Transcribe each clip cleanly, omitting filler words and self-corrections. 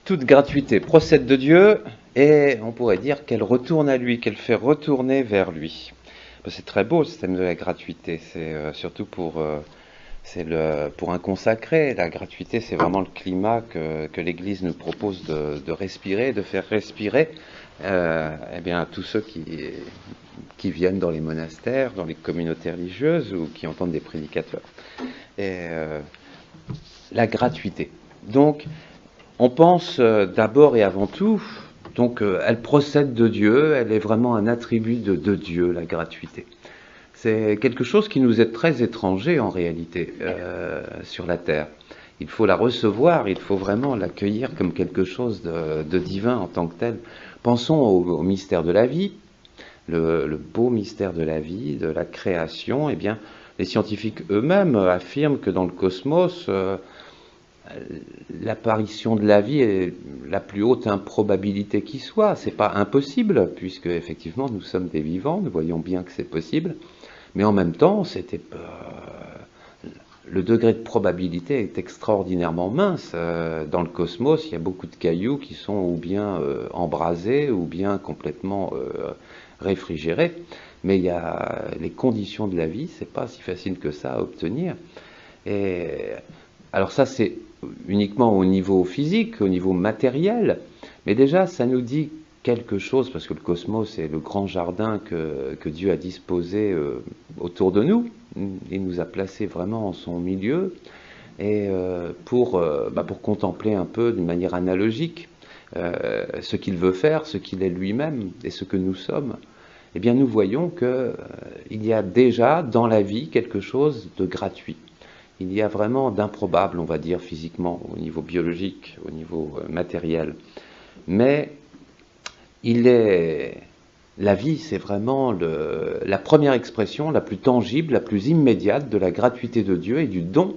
Toute gratuité procède de Dieu et on pourrait dire qu'elle retourne à lui, qu'elle fait retourner vers lui. C'est très beau le système de la gratuité, c'est surtout pour un consacré. La gratuité, c'est vraiment le climat que l'Église nous propose de respirer, de faire respirer eh bien, tous ceux qui viennent dans les monastères, dans les communautés religieuses ou qui entendent des prédicateurs. Et la gratuité. Donc, on pense d'abord et avant tout, donc elle procède de Dieu, elle est vraiment un attribut de Dieu, la gratuité. C'est quelque chose qui nous est très étranger en réalité sur la terre. Il faut la recevoir, il faut vraiment l'accueillir comme quelque chose de divin en tant que tel. Pensons au mystère de la vie, le beau mystère de la vie, de la création. Eh bien, les scientifiques eux-mêmes affirment que dans le cosmos, l'apparition de la vie est la plus haute improbabilité qui soit. C'est pas impossible, puisque effectivement nous sommes des vivants, nous voyons bien que c'est possible, mais en même temps, le degré de probabilité est extraordinairement mince. Dans le cosmos, il y a beaucoup de cailloux qui sont ou bien embrasés ou bien complètement réfrigérés, mais il y a les conditions de la vie, c'est pas si facile que ça à obtenir. Et alors ça, c'est uniquement au niveau physique, au niveau matériel, mais déjà ça nous dit quelque chose, parce que le cosmos est le grand jardin que Dieu a disposé autour de nous. Il nous a placés vraiment en son milieu, et pour contempler un peu d'une manière analogique ce qu'il veut faire, ce qu'il est lui-même et ce que nous sommes. Eh bien nous voyons qu'il y a déjà dans la vie quelque chose de gratuit. Il y a vraiment d'improbable, on va dire, physiquement, au niveau biologique, au niveau matériel. Mais la vie, c'est vraiment la première expression, la plus tangible, la plus immédiate de la gratuité de Dieu et du don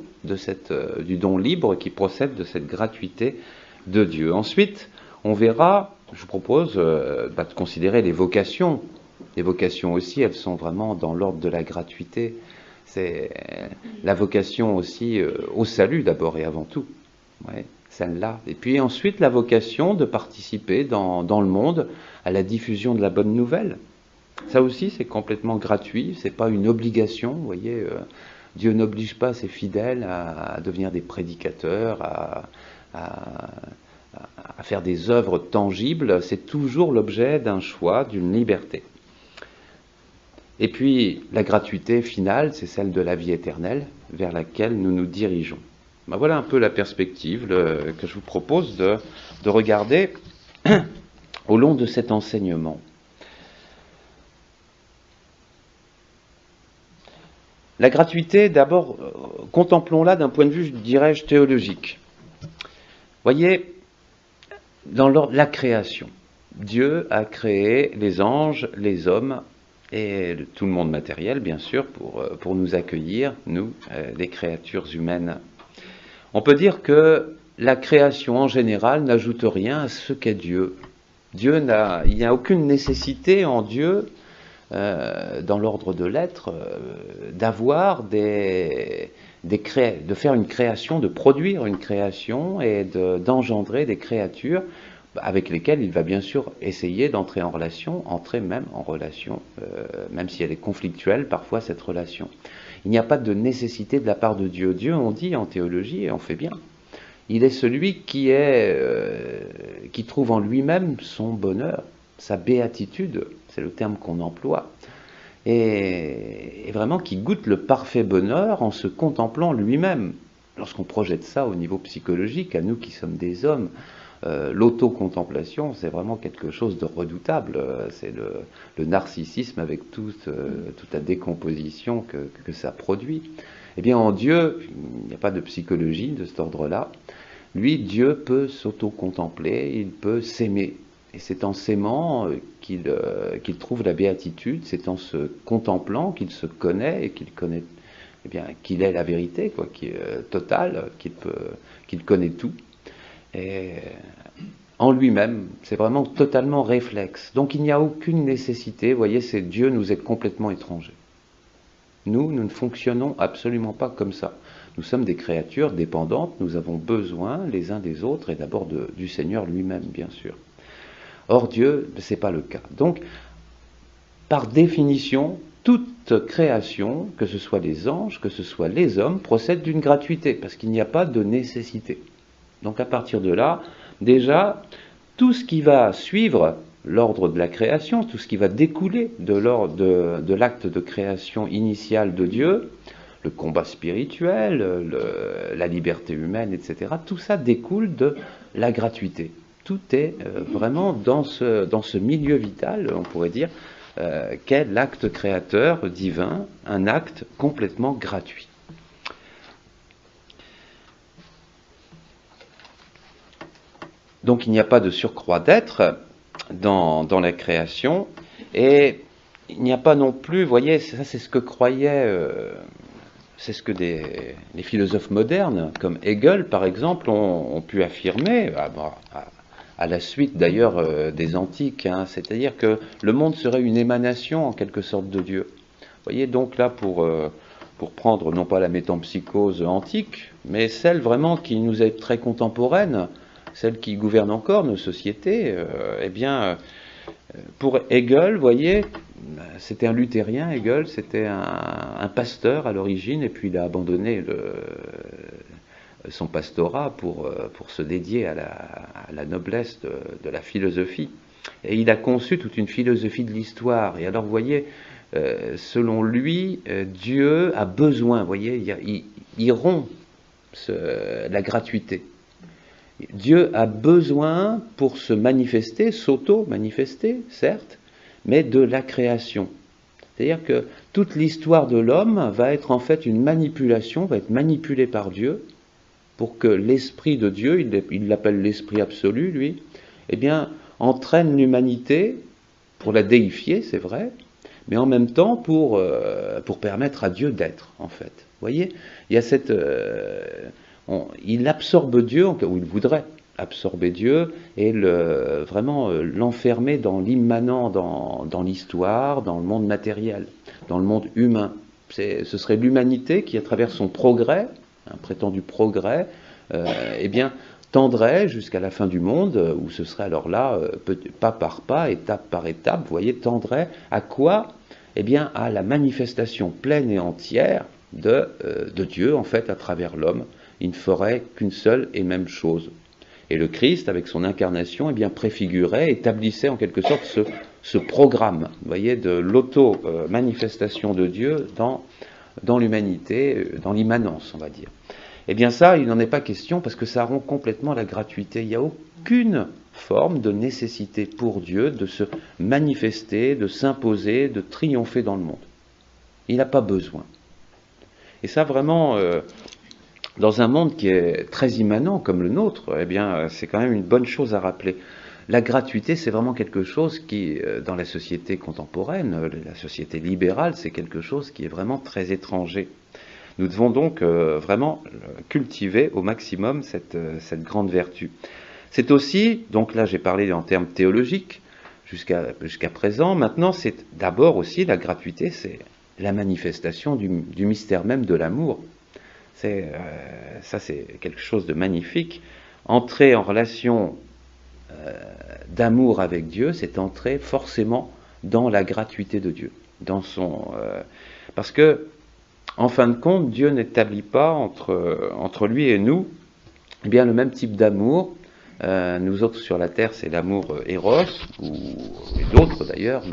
libre qui procède de cette gratuité de Dieu. Ensuite, on verra, je vous propose de considérer les vocations. Les vocations aussi, elles sont vraiment dans l'ordre de la gratuité. C'est la vocation aussi au salut d'abord et avant tout, ouais, celle-là. Et puis ensuite la vocation de participer dans le monde à la diffusion de la bonne nouvelle. Ça aussi c'est complètement gratuit, c'est pas une obligation, vous voyez. Dieu n'oblige pas ses fidèles à devenir des prédicateurs, à faire des œuvres tangibles. C'est toujours l'objet d'un choix, d'une liberté. Et puis, la gratuité finale, c'est celle de la vie éternelle vers laquelle nous nous dirigeons. Ben voilà un peu la perspective que je vous propose de regarder au long de cet enseignement. La gratuité, d'abord, contemplons-la d'un point de vue, dirais-je, théologique. Voyez, dans la création, Dieu a créé les anges, les hommes, et tout le monde matériel, bien sûr, pour nous accueillir, nous, les créatures humaines. On peut dire que la création en général n'ajoute rien à ce qu'est Dieu. Il n'y a aucune nécessité en Dieu, dans l'ordre de l'être, d'avoir de faire une création, de produire une création et d'engendrer des créatures avec lesquelles il va bien sûr essayer d'entrer en relation, même si elle est conflictuelle parfois cette relation. Il n'y a pas de nécessité de la part de Dieu. Dieu, on dit en théologie, et on fait bien, il est celui qui trouve en lui-même son bonheur, sa béatitude, c'est le terme qu'on emploie, et vraiment qui goûte le parfait bonheur en se contemplant lui-même. Lorsqu'on projette ça au niveau psychologique, à nous qui sommes des hommes, l'autocontemplation, c'est vraiment quelque chose de redoutable. C'est le narcissisme avec toute la décomposition que ça produit. Eh bien, en Dieu, il n'y a pas de psychologie de cet ordre-là. Lui, Dieu peut s'autocontempler, il peut s'aimer. Et c'est en s'aimant qu'il trouve la béatitude, c'est en se contemplant qu'il se connaît et qu'il connaît, eh bien, qu'il est la vérité, quoi, qui est totale, qu'il connaît tout. Et en lui-même, c'est vraiment totalement réflexe. Donc il n'y a aucune nécessité, vous voyez, Dieu nous est complètement étranger. Nous ne fonctionnons absolument pas comme ça. Nous sommes des créatures dépendantes, nous avons besoin les uns des autres et d'abord du Seigneur lui-même, bien sûr. Or Dieu, ce n'est pas le cas. Donc, par définition, toute création, que ce soit les anges, que ce soit les hommes, procède d'une gratuité, parce qu'il n'y a pas de nécessité. Donc à partir de là, déjà, tout ce qui va suivre l'ordre de la création, tout ce qui va découler de l'acte de création initial de Dieu, le combat spirituel, la liberté humaine, etc., tout ça découle de la gratuité. Tout est vraiment dans ce milieu vital, on pourrait dire, qu'est l'acte créateur divin, un acte complètement gratuit. Donc il n'y a pas de surcroît d'être dans la création, et il n'y a pas non plus, vous voyez, ça c'est ce que croyaient, c'est ce que les philosophes modernes, comme Hegel par exemple, ont pu affirmer, à la suite d'ailleurs des antiques, hein, c'est-à-dire que le monde serait une émanation en quelque sorte de Dieu. Vous voyez, donc là pour prendre non pas la métempsychose antique, mais celle vraiment qui nous est très contemporaine, celle qui gouverne encore nos sociétés, pour Hegel, vous voyez, c'était un luthérien, Hegel, c'était un pasteur à l'origine, et puis il a abandonné son pastorat pour se dédier à la noblesse de la philosophie. Et il a conçu toute une philosophie de l'histoire. Et alors, vous voyez, selon lui, Dieu a besoin, vous voyez, il rompt la gratuité. Dieu a besoin pour se manifester, s'auto-manifester, certes, mais de la création. C'est-à-dire que toute l'histoire de l'homme va être en fait une manipulation, va être manipulée par Dieu, pour que l'Esprit de Dieu, il l'appelle l'Esprit absolu, lui, eh bien, entraîne l'humanité, pour la déifier, c'est vrai, mais en même temps pour permettre à Dieu d'être, en fait. Vous voyez, il y a cette... il absorbe Dieu, ou il voudrait absorber Dieu, et vraiment l'enfermer dans l'immanent, dans l'histoire, dans le monde matériel, dans le monde humain. Ce serait l'humanité qui, à travers son progrès, un prétendu progrès, tendrait jusqu'à la fin du monde, où ce serait alors là, pas par pas, étape par étape, vous voyez, tendrait à quoi? Eh bien, à la manifestation pleine et entière de Dieu, en fait, à travers l'homme. Il ne ferait qu'une seule et même chose. Et le Christ, avec son incarnation, préfigurait, établissait en quelque sorte ce programme, vous voyez, de l'auto-manifestation de Dieu dans l'humanité, dans l'immanence, on va dire. Eh bien ça, il n'en est pas question parce que ça rompt complètement la gratuité. Il n'y a aucune forme de nécessité pour Dieu de se manifester, de s'imposer, de triompher dans le monde. Il n'a pas besoin. Et ça, vraiment, dans un monde qui est très immanent comme le nôtre, eh bien, c'est quand même une bonne chose à rappeler. La gratuité, c'est vraiment quelque chose qui, dans la société contemporaine, la société libérale, c'est quelque chose qui est vraiment très étranger. Nous devons donc vraiment cultiver au maximum cette grande vertu. C'est aussi, donc là j'ai parlé en termes théologiques jusqu'à présent, maintenant c'est d'abord aussi la gratuité, c'est la manifestation du mystère même de l'amour. Ça c'est quelque chose de magnifique. Entrer en relation d'amour avec Dieu, c'est entrer forcément dans la gratuité de Dieu, parce que en fin de compte, Dieu n'établit pas entre lui et nous le même type d'amour. Nous autres sur la terre, c'est l'amour éros, et d'autres d'ailleurs,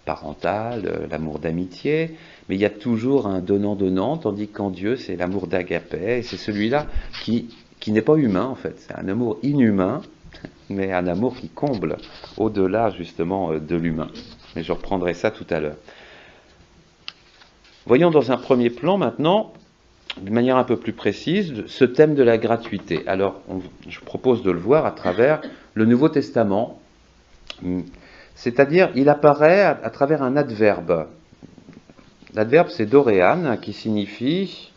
parental, l'amour d'amitié, mais il y a toujours un donnant-donnant, tandis qu'en Dieu, c'est l'amour d'agapé, et c'est celui-là qui n'est pas humain en fait, c'est un amour inhumain, mais un amour qui comble au-delà justement de l'humain. Mais je reprendrai ça tout à l'heure. Voyons dans un premier plan maintenant, de manière un peu plus précise, ce thème de la gratuité. Alors, je propose de le voir à travers le Nouveau Testament, c'est-à-dire il apparaît à travers un adverbe. L'adverbe c'est doréan, qui signifie,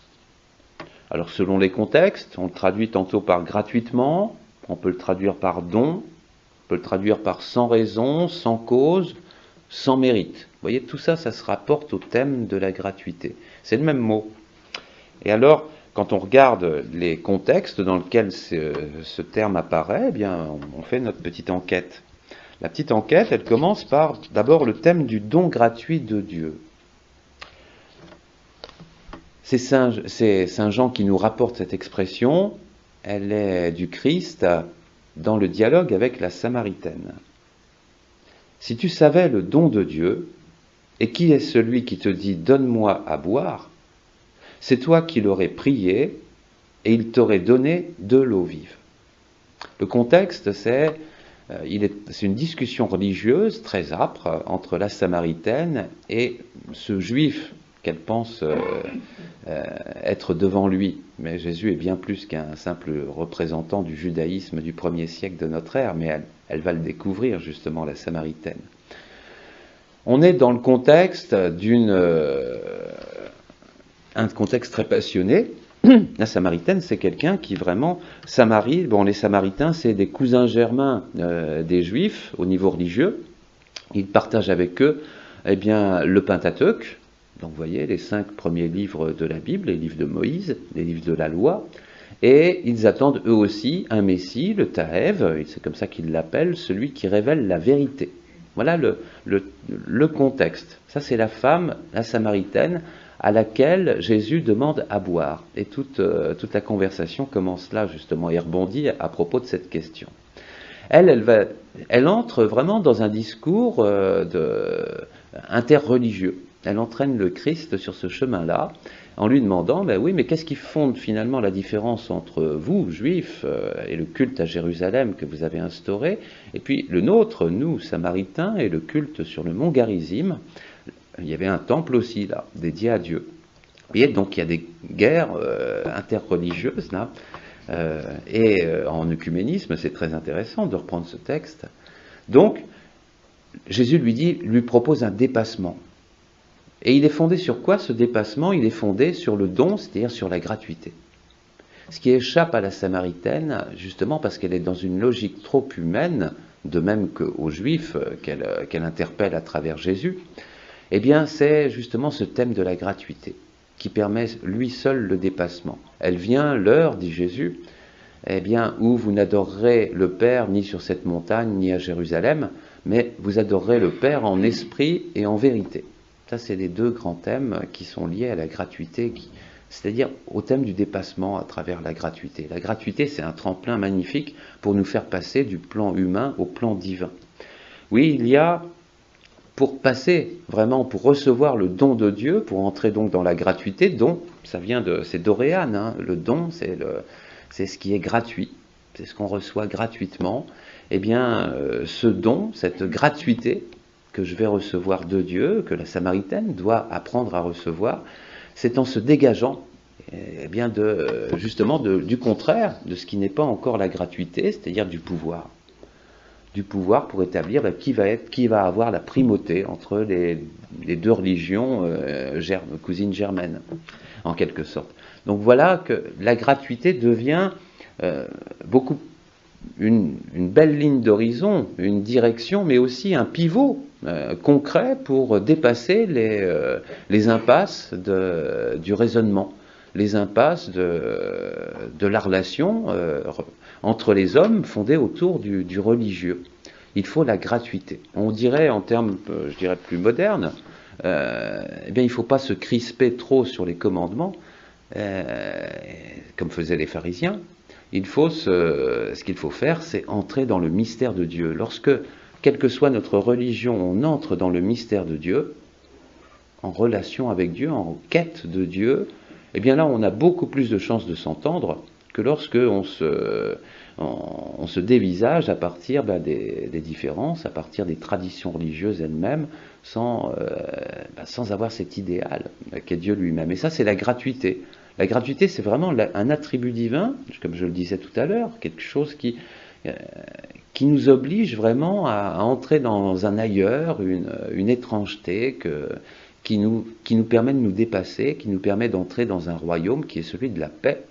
alors selon les contextes, on le traduit tantôt par gratuitement, on peut le traduire par don, on peut le traduire par sans raison, sans cause, sans mérite. Vous voyez, tout ça, ça se rapporte au thème de la gratuité. C'est le même mot. Et alors, quand on regarde les contextes dans lesquels ce terme apparaît, eh bien, on fait notre petite enquête. La petite enquête, elle commence par d'abord le thème du don gratuit de Dieu. C'est Saint Jean qui nous rapporte cette expression. Elle est du Christ dans le dialogue avec la Samaritaine. Si tu savais le don de Dieu, et qui est celui qui te dit « donne-moi à boire », c'est toi qui l'aurais prié, et il t'aurait donné de l'eau vive. Le contexte, c'est une discussion religieuse très âpre entre la Samaritaine et ce juif qu'elle pense être devant lui. Mais Jésus est bien plus qu'un simple représentant du judaïsme du 1er siècle de notre ère, mais elle va le découvrir justement, la Samaritaine. On est dans le contexte un contexte très passionné. La Samaritaine, c'est quelqu'un qui vraiment... les Samaritains, c'est des cousins germains des Juifs au niveau religieux. Ils partagent avec eux le Pentateuque. Donc vous voyez, les 5 premiers livres de la Bible, les livres de Moïse, les livres de la loi. Et ils attendent eux aussi un Messie, le Taëv, c'est comme ça qu'ils l'appellent, celui qui révèle la vérité. Voilà le contexte. Ça, c'est la femme, la Samaritaine, à laquelle Jésus demande à boire. Et toute la conversation commence là, justement, et rebondit à propos de cette question. Elle entre vraiment dans un discours interreligieux. Elle entraîne le Christ sur ce chemin-là, en lui demandant, oui, mais qu'est-ce qui fonde finalement la différence entre vous, Juifs, et le culte à Jérusalem que vous avez instauré, et puis le nôtre, nous, Samaritains, et le culte sur le mont Garizim. Il y avait un temple aussi, là, dédié à Dieu. Et donc, il y a des guerres interreligieuses, là, et en œcuménisme, c'est très intéressant de reprendre ce texte. Donc, Jésus lui propose un dépassement. Et il est fondé sur quoi, ce dépassement? Il est fondé sur le don, c'est-à-dire sur la gratuité. Ce qui échappe à la Samaritaine, justement parce qu'elle est dans une logique trop humaine, de même qu'aux Juifs qu'elle interpelle à travers Jésus, eh bien c'est justement ce thème de la gratuité qui permet lui seul le dépassement. Elle vient l'heure, dit Jésus, où vous n'adorerez le Père ni sur cette montagne ni à Jérusalem, mais vous adorerez le Père en esprit et en vérité. Ça, c'est les 2 grands thèmes qui sont liés à la gratuité, c'est-à-dire au thème du dépassement à travers la gratuité. La gratuité, c'est un tremplin magnifique pour nous faire passer du plan humain au plan divin. Oui, il y a, pour passer vraiment, pour recevoir le don de Dieu, pour entrer donc dans la gratuité, don, c'est doréane, hein, le don, c'est ce qui est gratuit, c'est ce qu'on reçoit gratuitement. Eh bien, ce don, cette gratuité, que je vais recevoir de Dieu, que la Samaritaine doit apprendre à recevoir, c'est en se dégageant du contraire, de ce qui n'est pas encore la gratuité, c'est-à-dire du pouvoir. Du pouvoir pour établir qui va avoir la primauté entre les 2 religions cousines germaines, en quelque sorte. Donc voilà que la gratuité devient une belle ligne d'horizon, une direction, mais aussi un pivot concret pour dépasser les impasses du raisonnement, les impasses de la relation entre les hommes fondée autour du religieux. Il faut la gratuité. On dirait, en termes, je dirais, plus modernes, il ne faut pas se crisper trop sur les commandements, comme faisaient les pharisiens. Ce qu'il faut faire, c'est entrer dans le mystère de Dieu. Lorsque, quelle que soit notre religion, on entre dans le mystère de Dieu, en relation avec Dieu, en quête de Dieu, eh bien là, on a beaucoup plus de chances de s'entendre que lorsque on se dévisage à partir des différences, à partir des traditions religieuses elles-mêmes, sans avoir cet idéal qu'est Dieu lui-même. Et ça, c'est la gratuité. La gratuité, c'est vraiment un attribut divin, comme je le disais tout à l'heure, quelque chose qui nous oblige vraiment à entrer dans un ailleurs, une étrangeté qui nous permet de nous dépasser, qui nous permet d'entrer dans un royaume qui est celui de la paix.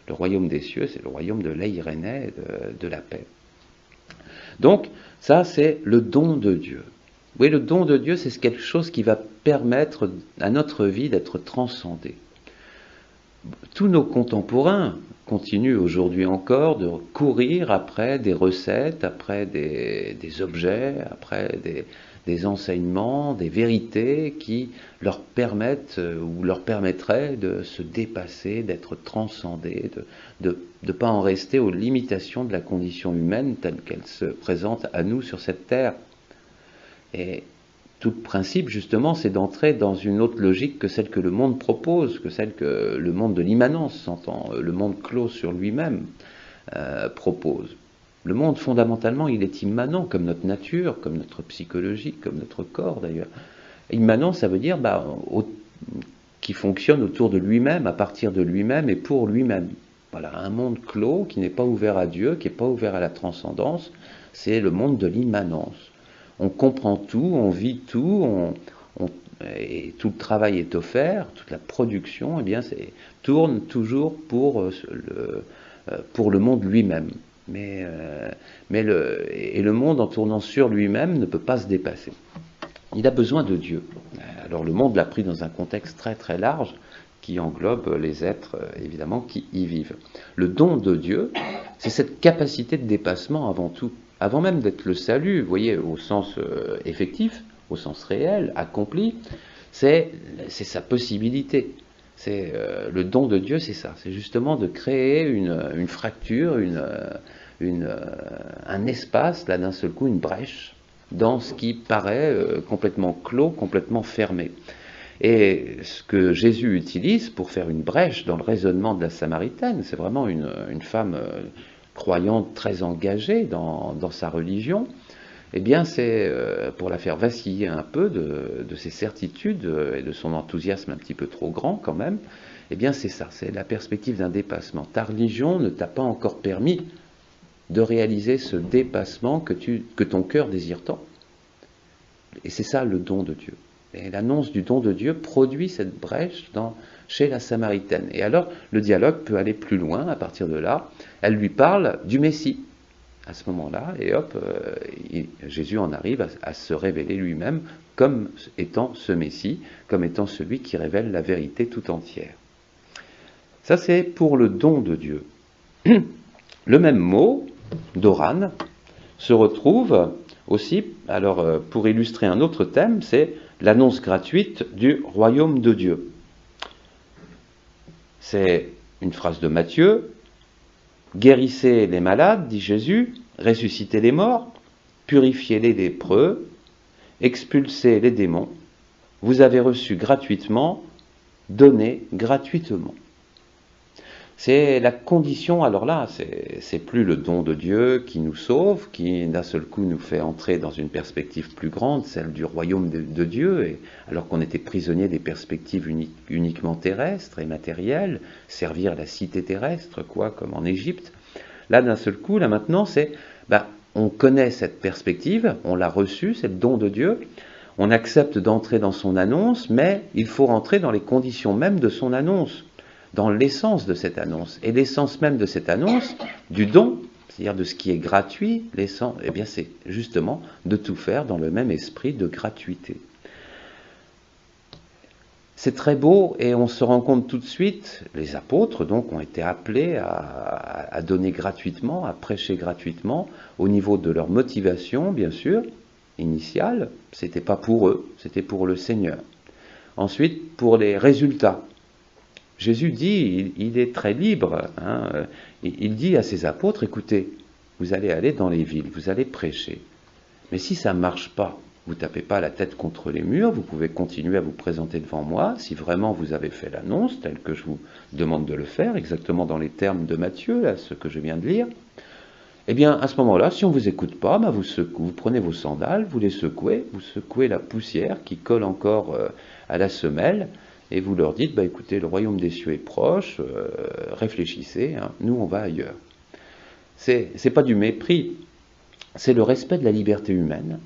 Le royaume des cieux, c'est le royaume de l'Eirénée, de la paix. Donc, ça, c'est le don de Dieu. Oui, le don de Dieu, c'est quelque chose qui va permettre à notre vie d'être transcendée. tous nos contemporains continuent aujourd'hui encore de courir après des recettes, après des objets, après des enseignements, des vérités qui leur permettent ou leur permettraient de se dépasser, d'être transcendés, de ne pas en rester aux limitations de la condition humaine telle qu'elle se présente à nous sur cette terre. Et tout le principe, justement, c'est d'entrer dans une autre logique que celle que le monde propose, que celle que le monde de l'immanence, s'entend, le monde clos sur lui-même, propose. Le monde, fondamentalement, il est immanent, comme notre nature, comme notre psychologie, comme notre corps, d'ailleurs. Immanent, ça veut dire qui fonctionne autour de lui-même, à partir de lui-même et pour lui-même. Voilà, un monde clos qui n'est pas ouvert à Dieu, qui n'est pas ouvert à la transcendance, c'est le monde de l'immanence. On comprend tout, on vit tout, et tout le travail est offert, toute la production, eh bien, tourne toujours pour le monde lui-même. Et le monde, en tournant sur lui-même, ne peut pas se dépasser. Il a besoin de Dieu. Alors le monde l'a pris dans un contexte très très large qui englobe les êtres, évidemment, qui y vivent. Le don de Dieu, c'est cette capacité de dépassement avant tout. Avant même d'être le salut, vous voyez, au sens effectif, au sens réel, accompli, c'est sa possibilité. C'est le don de Dieu, c'est ça. C'est justement de créer une fracture, un espace, là d'un seul coup, une brèche, dans ce qui paraît complètement clos, complètement fermé. Et ce que Jésus utilise pour faire une brèche dans le raisonnement de la Samaritaine, c'est vraiment une femme croyante très engagée dans sa religion, eh bien c'est pour la faire vaciller un peu de ses certitudes et de son enthousiasme un petit peu trop grand quand même, eh bien c'est ça, c'est la perspective d'un dépassement. Ta religion ne t'a pas encore permis de réaliser ce dépassement que ton cœur désire tant. Et c'est ça le don de Dieu. Et l'annonce du don de Dieu produit cette brèche chez la Samaritaine. Et alors, le dialogue peut aller plus loin à partir de là. Elle lui parle du Messie à ce moment-là, et hop, Jésus en arrive à se révéler lui-même comme étant ce Messie, comme étant celui qui révèle la vérité tout entière. Ça, c'est pour le don de Dieu. Le même mot, Doran, se retrouve aussi, alors pour illustrer un autre thème, c'est l'annonce gratuite du royaume de Dieu. C'est une phrase de Matthieu. Guérissez les malades, dit Jésus, ressuscitez les morts, purifiez les lépreux, expulsez les démons. Vous avez reçu gratuitement, donnez gratuitement. C'est la condition, alors là, c'est plus le don de Dieu qui nous sauve, qui d'un seul coup nous fait entrer dans une perspective plus grande, celle du royaume de Dieu, et alors qu'on était prisonnier des perspectives uniquement terrestres et matérielles, servir la cité terrestre, comme en Égypte. Là, d'un seul coup, là maintenant, on connaît cette perspective, on l'a reçue, c'est le don de Dieu, on accepte d'entrer dans son annonce, mais il faut rentrer dans les conditions mêmes de son annonce, dans l'essence de cette annonce. Et l'essence même de cette annonce, du don, c'est-à-dire de ce qui est gratuit, l'essence, eh bien c'est justement de tout faire dans le même esprit de gratuité. C'est très beau et on se rend compte tout de suite, les apôtres donc ont été appelés à donner gratuitement, à prêcher gratuitement, au niveau de leur motivation bien sûr, initiale, c'était pas pour eux, c'était pour le Seigneur. Ensuite, pour les résultats. Jésus dit, il est très libre, il dit à ses apôtres, écoutez, vous allez aller dans les villes, vous allez prêcher, mais si ça ne marche pas, vous ne tapez pas la tête contre les murs, vous pouvez continuer à vous présenter devant moi, si vraiment vous avez fait l'annonce, telle que je vous demande de le faire, exactement dans les termes de Matthieu, là, ce que je viens de lire, eh bien à ce moment-là, si on ne vous écoute pas, vous prenez vos sandales, vous les secouez, vous secouez la poussière qui colle encore à la semelle, et vous leur dites, écoutez, le royaume des cieux est proche, réfléchissez, nous on va ailleurs. C'est pas du mépris, c'est le respect de la liberté humaine.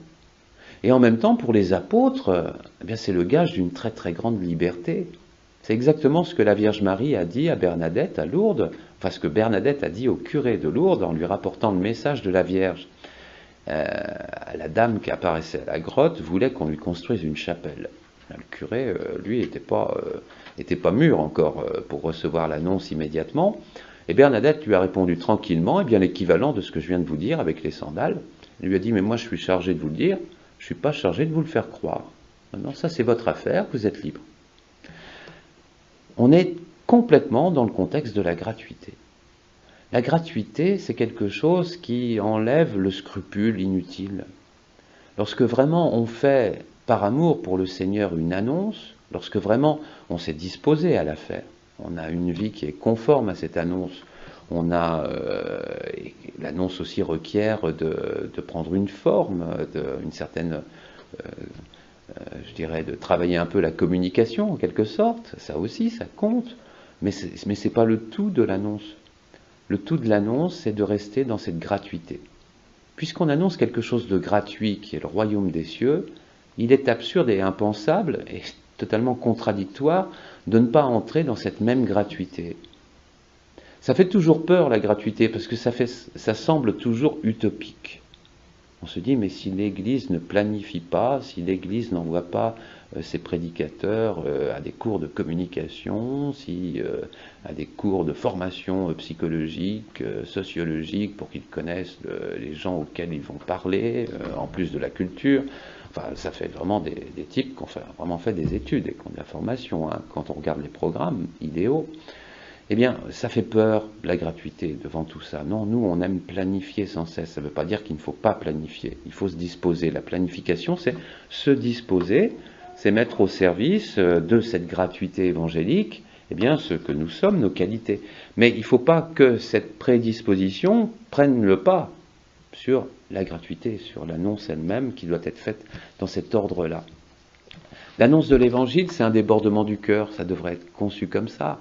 Et en même temps, pour les apôtres, c'est le gage d'une très très grande liberté. C'est exactement ce que la Vierge Marie a dit à Bernadette à Lourdes, enfin ce que Bernadette a dit au curé de Lourdes en lui rapportant le message de la Vierge. La dame qui apparaissait à la grotte voulait qu'on lui construise une chapelle. Le curé, lui, n'était pas mûr encore pour recevoir l'annonce immédiatement. Et Bernadette lui a répondu tranquillement, l'équivalent de ce que je viens de vous dire avec les sandales. Elle lui a dit, mais moi je suis chargé de vous le dire, je ne suis pas chargé de vous le faire croire. Maintenant, ça c'est votre affaire, vous êtes libre. On est complètement dans le contexte de la gratuité. La gratuité, c'est quelque chose qui enlève le scrupule inutile. Lorsque vraiment on fait par amour pour le Seigneur une annonce, lorsque vraiment on s'est disposé à la faire, on a une vie qui est conforme à cette annonce, l'annonce aussi requiert de prendre une forme, une certaine, je dirais, de travailler un peu la communication en quelque sorte, ça aussi, ça compte, mais c'est pas le tout de l'annonce. Le tout de l'annonce, c'est de rester dans cette gratuité. Puisqu'on annonce quelque chose de gratuit, qui est le royaume des cieux, il est absurde et impensable, et totalement contradictoire, de ne pas entrer dans cette même gratuité. Ça fait toujours peur, la gratuité, parce que ça semble toujours utopique. On se dit, mais si l'Église ne planifie pas, si l'Église n'envoie pas ses prédicateurs à des cours de communication, à des cours de formation psychologique, sociologique, pour qu'ils connaissent les gens auxquels ils vont parler, en plus de la culture. Enfin, ça fait vraiment des types qui ont vraiment fait des études et qui ont de la formation, hein, quand on regarde les programmes idéaux. Eh bien, ça fait peur, la gratuité, devant tout ça. Non, nous, on aime planifier sans cesse. Ça ne veut pas dire qu'il ne faut pas planifier. Il faut se disposer. La planification, c'est se disposer, c'est mettre au service de cette gratuité évangélique, eh bien, ce que nous sommes, nos qualités. Mais il ne faut pas que cette prédisposition prenne le pas sur la gratuité, sur l'annonce elle-même qui doit être faite dans cet ordre-là. L'annonce de l'évangile, c'est un débordement du cœur. Ça devrait être conçu comme ça.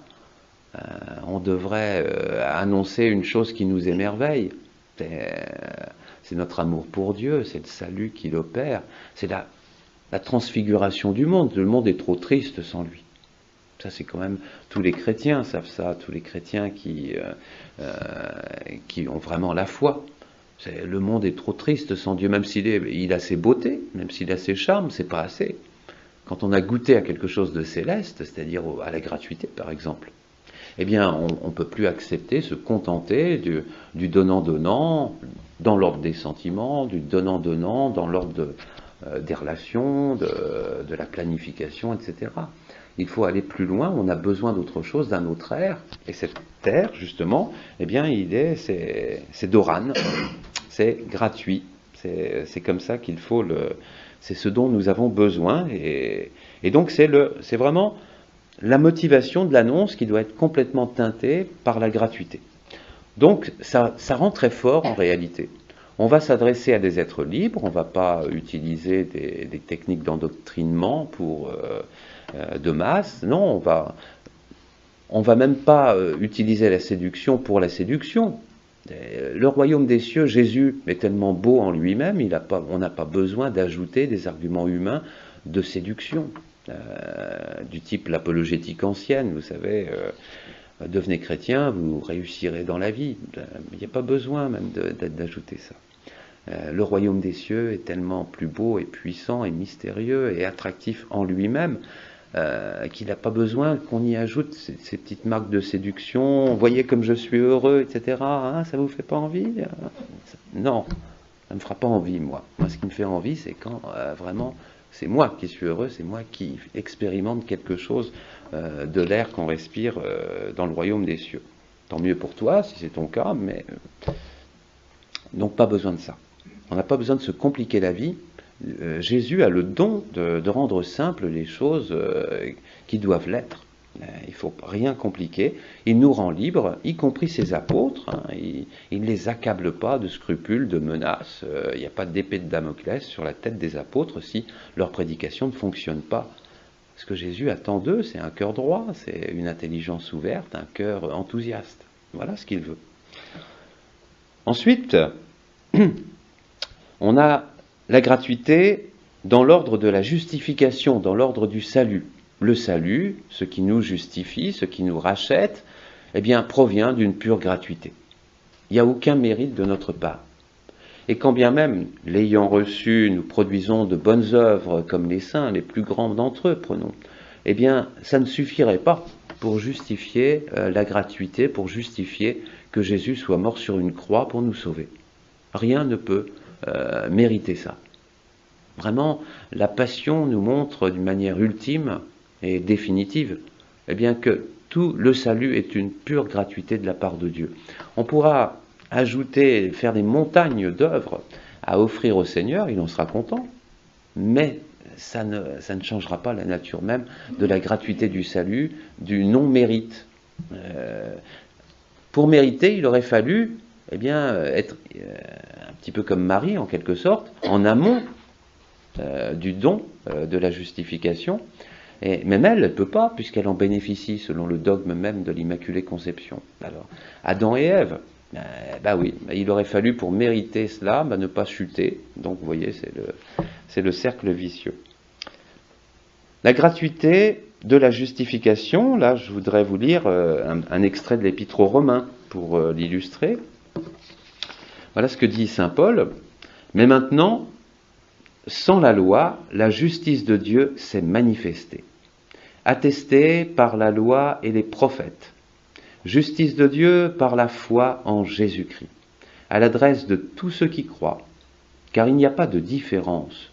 On devrait annoncer une chose qui nous émerveille. C'est notre amour pour Dieu, c'est le salut qu'il opère, c'est la transfiguration du monde. Le monde est trop triste sans lui. Ça, c'est quand même, tous les chrétiens savent ça, tous les chrétiens qui ont vraiment la foi. Le monde est trop triste sans Dieu, même s'il a ses beautés, même s'il a ses charmes, c'est pas assez. Quand on a goûté à quelque chose de céleste, c'est-à-dire à la gratuité par exemple, eh bien, on ne peut plus accepter, se contenter du donnant-donnant dans l'ordre des sentiments, du donnant-donnant dans l'ordre des relations, de la planification, etc. Il faut aller plus loin, on a besoin d'autre chose, d'un autre air, et cet air, justement, eh bien, c'est Doran, c'est gratuit, c'est comme ça qu'il faut c'est ce dont nous avons besoin, et donc c'est vraiment la motivation de l'annonce qui doit être complètement teintée par la gratuité. Donc ça rend très fort en réalité. On va s'adresser à des êtres libres, on ne va pas utiliser des techniques d'endoctrinement de masse, non, on va même pas utiliser la séduction pour la séduction. Le royaume des cieux, Jésus est tellement beau en lui-même, on n'a pas besoin d'ajouter des arguments humains de séduction. Du type l'apologétique ancienne, vous savez, devenez chrétien, vous réussirez dans la vie. Il n'y a pas besoin même d'ajouter ça. Le royaume des cieux est tellement plus beau et puissant et mystérieux et attractif en lui-même qu'il n'a pas besoin qu'on y ajoute ces petites marques de séduction. Voyez comme je suis heureux, etc. Hein, ça vous fait pas envie? Non, ça me fera pas envie, moi. Moi, ce qui me fait envie, c'est quand vraiment c'est moi qui suis heureux, c'est moi qui expérimente quelque chose de l'air qu'on respire dans le royaume des cieux. Tant mieux pour toi, si c'est ton cas, mais donc pas besoin de ça. On n'a pas besoin de se compliquer la vie. Jésus a le don de rendre simples les choses qui doivent l'être. Il ne faut rien compliquer. Il nous rend libres, y compris ses apôtres. Hein. Il ne les accable pas de scrupules, de menaces. Il n'y a pas d'épée de Damoclès sur la tête des apôtres si leur prédication ne fonctionne pas. Ce que Jésus attend d'eux, c'est un cœur droit, c'est une intelligence ouverte, un cœur enthousiaste. Voilà ce qu'il veut. Ensuite, on a la gratuité dans l'ordre de la justification, dans l'ordre du salut. Le salut, ce qui nous justifie, ce qui nous rachète, eh bien, provient d'une pure gratuité. Il n'y a aucun mérite de notre part. Et quand bien même, l'ayant reçu, nous produisons de bonnes œuvres comme les saints, les plus grands d'entre eux, prenons, eh bien, ça ne suffirait pas pour justifier la gratuité, pour justifier que Jésus soit mort sur une croix pour nous sauver. Rien ne peut mériter ça. Vraiment, la passion nous montre d'une manière ultime et définitive, eh bien que tout le salut est une pure gratuité de la part de Dieu. On pourra ajouter, faire des montagnes d'œuvres à offrir au Seigneur, il en sera content, mais ça ne changera pas la nature même de la gratuité du salut, du non-mérite. Pour mériter, il aurait fallu être un petit peu comme Marie, en quelque sorte, en amont du don de la justification. Et même elle ne peut pas, puisqu'elle en bénéficie selon le dogme même de l'Immaculée Conception. Alors, Adam et Ève, oui, il aurait fallu pour mériter cela ne pas chuter. Donc vous voyez, c'est le cercle vicieux. La gratuité de la justification, là je voudrais vous lire un extrait de l'Épître aux Romains pour l'illustrer. Voilà ce que dit saint Paul. Mais maintenant, sans la loi, la justice de Dieu s'est manifestée, attestée par la loi et les prophètes. Justice de Dieu par la foi en Jésus-Christ, à l'adresse de tous ceux qui croient, car il n'y a pas de différence.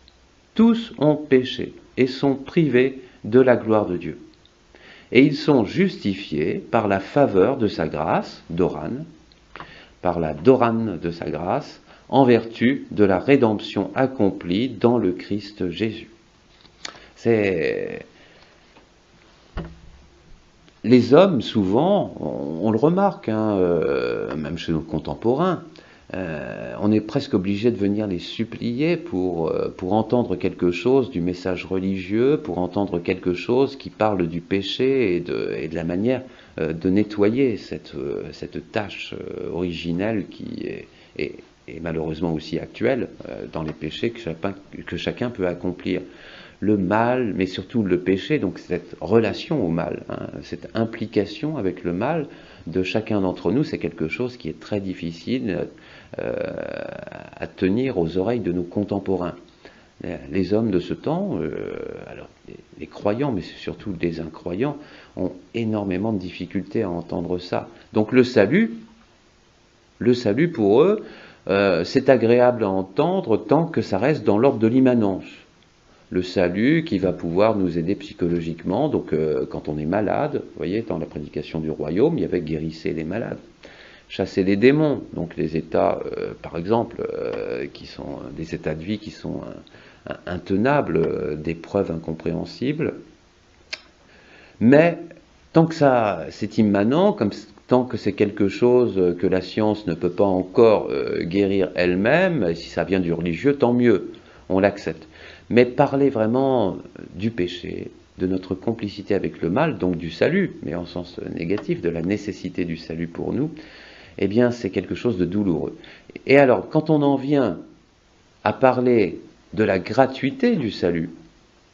Tous ont péché et sont privés de la gloire de Dieu. Et ils sont justifiés par la faveur de sa grâce, Doran, par la Doran de sa grâce, en vertu de la rédemption accomplie dans le Christ Jésus. Les hommes, souvent, on le remarque, même chez nos contemporains, on est presque obligé de venir les supplier pour entendre quelque chose du message religieux, pour entendre quelque chose qui parle du péché et de la manière de nettoyer cette tâche originelle qui est malheureusement aussi actuelle dans les péchés que chacun peut accomplir. Le mal, mais surtout le péché, donc cette relation au mal, cette implication avec le mal de chacun d'entre nous, c'est quelque chose qui est très difficile à tenir aux oreilles de nos contemporains. Les hommes de ce temps, alors les croyants, mais c'est surtout les incroyants, ont énormément de difficultés à entendre ça. Donc le salut pour eux, c'est agréable à entendre tant que ça reste dans l'ordre de l'immanence. Le salut qui va pouvoir nous aider psychologiquement, donc quand on est malade, vous voyez, dans la prédication du royaume, il y avait guérissez les malades, chasser les démons, donc les états, par exemple, qui sont des états de vie qui sont intenables, d'épreuves incompréhensibles. Mais tant que ça, c'est immanent, tant que c'est quelque chose que la science ne peut pas encore guérir elle-même, si ça vient du religieux, tant mieux, on l'accepte. Mais parler vraiment du péché, de notre complicité avec le mal, donc du salut, mais en sens négatif, de la nécessité du salut pour nous, eh bien c'est quelque chose de douloureux. Et alors, quand on en vient à parler de la gratuité du salut,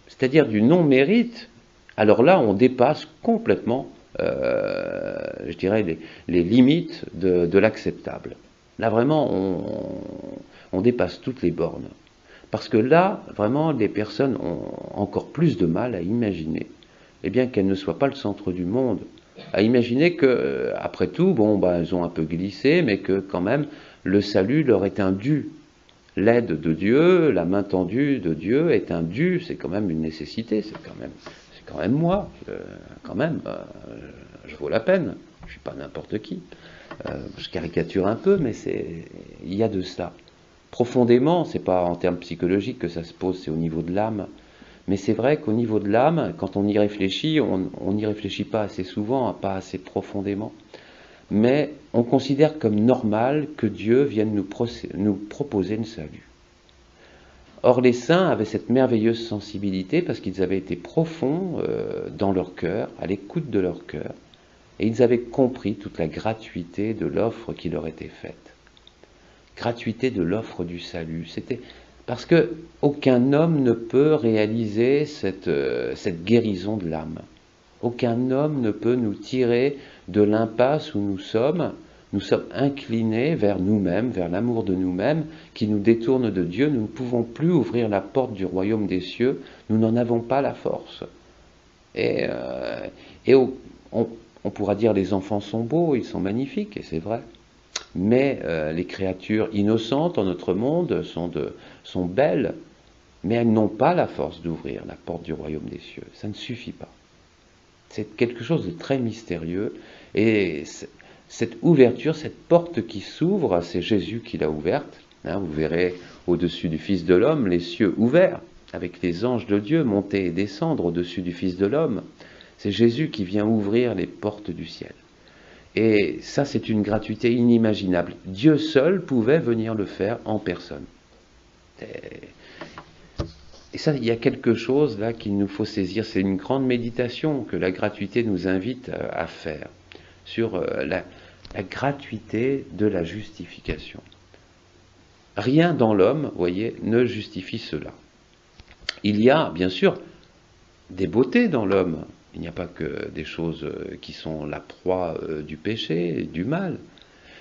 c'est-à-dire du non-mérite, alors là on dépasse complètement, je dirais, les limites de l'acceptable. Là vraiment on dépasse toutes les bornes. Parce que là, vraiment, les personnes ont encore plus de mal à imaginer, eh bien, qu'elles ne soient pas le centre du monde, à imaginer que, après tout, elles ont un peu glissé, mais que quand même, le salut leur est un dû. L'aide de Dieu, la main tendue de Dieu est un dû, c'est quand même une nécessité, c'est quand même moi, je vaux la peine, je suis pas n'importe qui. Je caricature un peu, mais il y a de ça. Profondément, c'est pas en termes psychologiques que ça se pose, c'est au niveau de l'âme. Mais c'est vrai qu'au niveau de l'âme, quand on y réfléchit, on n'y réfléchit pas assez souvent, pas assez profondément. Mais on considère comme normal que Dieu vienne nous proposer le salut. Or, les saints avaient cette merveilleuse sensibilité parce qu'ils avaient été profonds dans leur cœur, à l'écoute de leur cœur, et ils avaient compris toute la gratuité de l'offre qui leur était faite. Gratuité de l'offre du salut. C'était parce que aucun homme ne peut réaliser cette guérison de l'âme. Aucun homme ne peut nous tirer de l'impasse où nous sommes nous sommes inclinés vers nous-mêmes, vers l'amour de nous-mêmes, qui nous détourne de Dieu. Nous ne pouvons plus ouvrir la porte du royaume des cieux, nous n'en avons pas la force. Et on pourra dire les enfants sont beaux, ils sont magnifiques, et c'est vrai. Mais les créatures innocentes en notre monde sont belles, mais elles n'ont pas la force d'ouvrir la porte du royaume des cieux. Ça ne suffit pas. C'est quelque chose de très mystérieux, et cette ouverture, cette porte qui s'ouvre, c'est Jésus qui l'a ouverte. Vous verrez au-dessus du Fils de l'homme les cieux ouverts, avec les anges de Dieu monter et descendre au-dessus du Fils de l'homme. C'est Jésus qui vient ouvrir les portes du ciel. Et ça, c'est une gratuité inimaginable. Dieu seul pouvait venir le faire en personne. Et ça, il y a quelque chose là qu'il nous faut saisir. C'est une grande méditation que la gratuité nous invite à faire sur la gratuité de la justification. Rien dans l'homme, voyez, ne justifie cela. Il y a, bien sûr, des beautés dans l'homme. Il n'y a pas que des choses qui sont la proie du péché, du mal.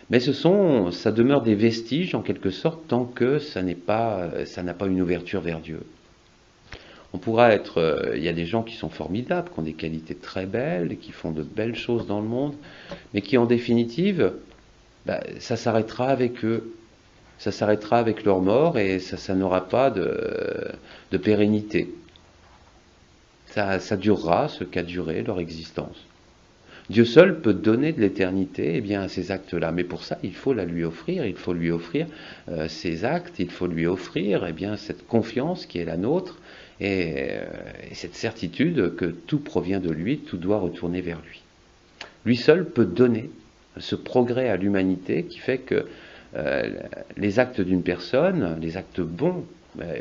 Mais ça demeure des vestiges, en quelque sorte, tant que ça n'a pas une ouverture vers Dieu. On pourra il y a des gens qui sont formidables, qui ont des qualités très belles, qui font de belles choses dans le monde, mais qui, en définitive, ça s'arrêtera avec eux. Ça s'arrêtera avec leur mort et ça n'aura pas de pérennité. Ça durera ce qu'a duré leur existence. Dieu seul peut donner de l'éternité à ces actes-là, mais pour ça, il faut la lui offrir, il faut lui offrir ces actes, il faut lui offrir cette confiance qui est la nôtre, et cette certitude que tout provient de lui, tout doit retourner vers lui. Lui seul peut donner ce progrès à l'humanité qui fait que les actes d'une personne, les actes bons,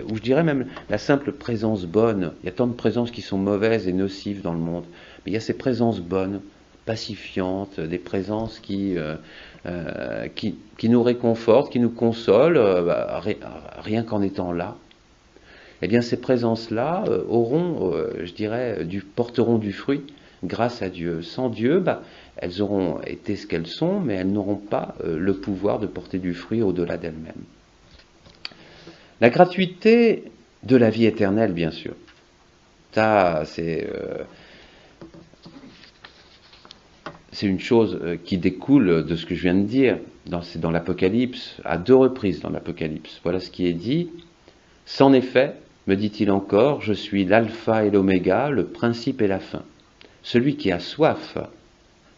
ou je dirais même la simple présence bonne, il y a tant de présences qui sont mauvaises et nocives dans le monde, mais il y a ces présences bonnes, pacifiantes, des présences qui nous réconfortent, qui nous consolent, rien qu'en étant là. Eh bien ces présences-là porteront du fruit grâce à Dieu. Sans Dieu, elles auront été ce qu'elles sont, mais elles n'auront pas le pouvoir de porter du fruit au-delà d'elles-mêmes. La gratuité de la vie éternelle, bien sûr. Ça, c'est une chose qui découle de ce que je viens de dire. C'est dans l'Apocalypse, à 2 reprises dans l'Apocalypse. Voilà ce qui est dit. « C'en effet, me dit-il encore, je suis l'alpha et l'oméga, le principe et la fin. Celui qui a soif,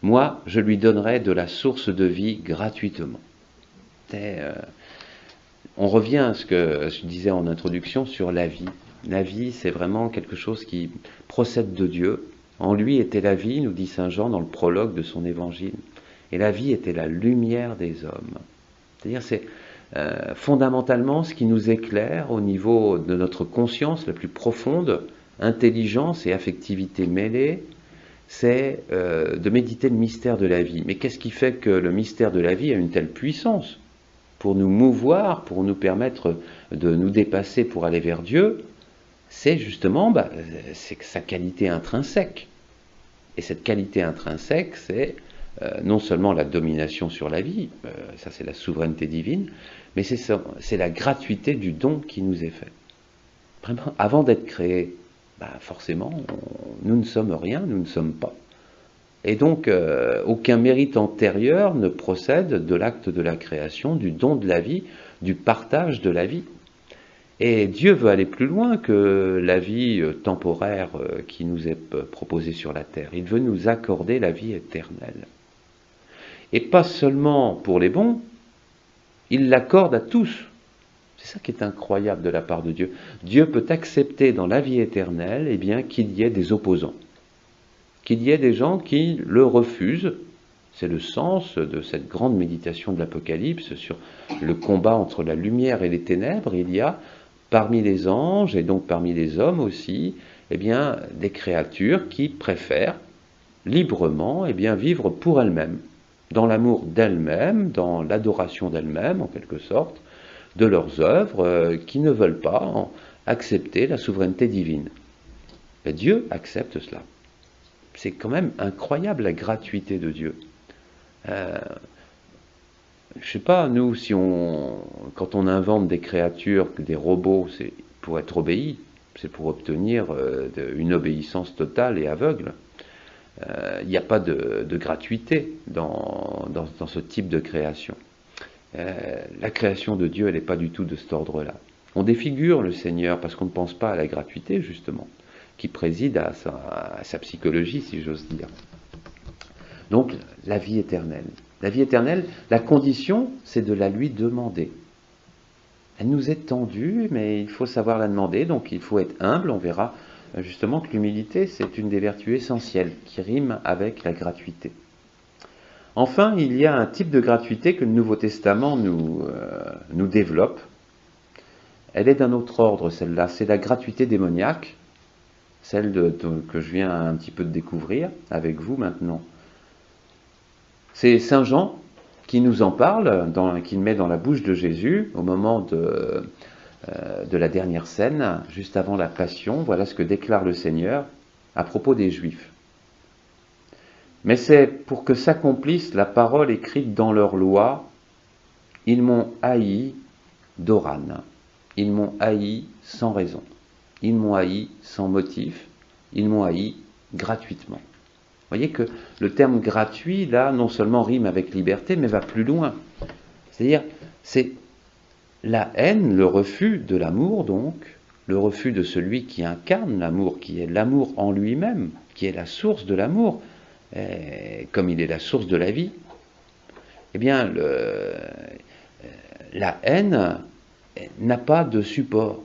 moi, je lui donnerai de la source de vie gratuitement. » On revient à ce que je disais en introduction sur la vie. La vie, c'est vraiment quelque chose qui procède de Dieu. En lui était la vie, nous dit saint Jean dans le prologue de son évangile. Et la vie était la lumière des hommes. C'est-à-dire, c'est fondamentalement ce qui nous éclaire au niveau de notre conscience la plus profonde, intelligence et affectivité mêlées, c'est de méditer le mystère de la vie. Mais qu'est-ce qui fait que le mystère de la vie a une telle puissance pour nous mouvoir, pour nous permettre de nous dépasser pour aller vers Dieu? C'est justement c'est sa qualité intrinsèque. Et cette qualité intrinsèque, c'est non seulement la domination sur la vie, ça c'est la souveraineté divine, mais c'est la gratuité du don qui nous est fait. Vraiment, avant d'être créés, forcément, nous ne sommes rien, nous ne sommes pas. Et donc, aucun mérite antérieur ne procède de l'acte de la création, du don de la vie, du partage de la vie. Et Dieu veut aller plus loin que la vie temporaire qui nous est proposée sur la terre. Il veut nous accorder la vie éternelle. Et pas seulement pour les bons, il l'accorde à tous. C'est ça qui est incroyable de la part de Dieu. Dieu peut accepter dans la vie éternelle qu'il y ait des opposants, qu'il y ait des gens qui le refusent. C'est le sens de cette grande méditation de l'Apocalypse sur le combat entre la lumière et les ténèbres. Il y a parmi les anges, et donc parmi les hommes aussi, des créatures qui préfèrent librement vivre pour elles-mêmes, dans l'amour d'elles-mêmes, dans l'adoration d'elles-mêmes, en quelque sorte, de leurs œuvres, qui ne veulent pas accepter la souveraineté divine. Mais Dieu accepte cela. C'est quand même incroyable la gratuité de Dieu. sais pas, nous, quand on invente des créatures, des robots, c'est pour être obéi, c'est pour obtenir une obéissance totale et aveugle. Il n'y a pas de gratuité dans ce type de création. La création de Dieu, elle n'est pas du tout de cet ordre-là. On défigure le Seigneur parce qu'on ne pense pas à la gratuité, justement, qui préside à sa psychologie, si j'ose dire. Donc, la vie éternelle. La vie éternelle, la condition, c'est de la lui demander. Elle nous est tendue, mais il faut savoir la demander, donc il faut être humble. On verra justement que l'humilité, c'est une des vertus essentielles qui rime avec la gratuité. Enfin, il y a un type de gratuité que le Nouveau Testament nous développe. Elle est d'un autre ordre, celle-là. C'est la gratuité démoniaque, celle que je viens un petit peu de découvrir avec vous maintenant. C'est Saint Jean qui nous en parle, qui le met dans la bouche de Jésus au moment de la dernière scène, juste avant la Passion. Voilà ce que déclare le Seigneur à propos des Juifs. Mais c'est pour que s'accomplisse la parole écrite dans leur loi, ils m'ont haï d'Oran. Ils m'ont haï sans raison. Ils m'ont haï sans motif. Ils m'ont haï gratuitement. Vous voyez que le terme gratuit, là, non seulement rime avec liberté, mais va plus loin. C'est-à-dire, c'est la haine, le refus de l'amour, donc, le refus de celui qui incarne l'amour, qui est l'amour en lui-même, qui est la source de l'amour, comme il est la source de la vie. Eh bien, la haine n'a pas de support.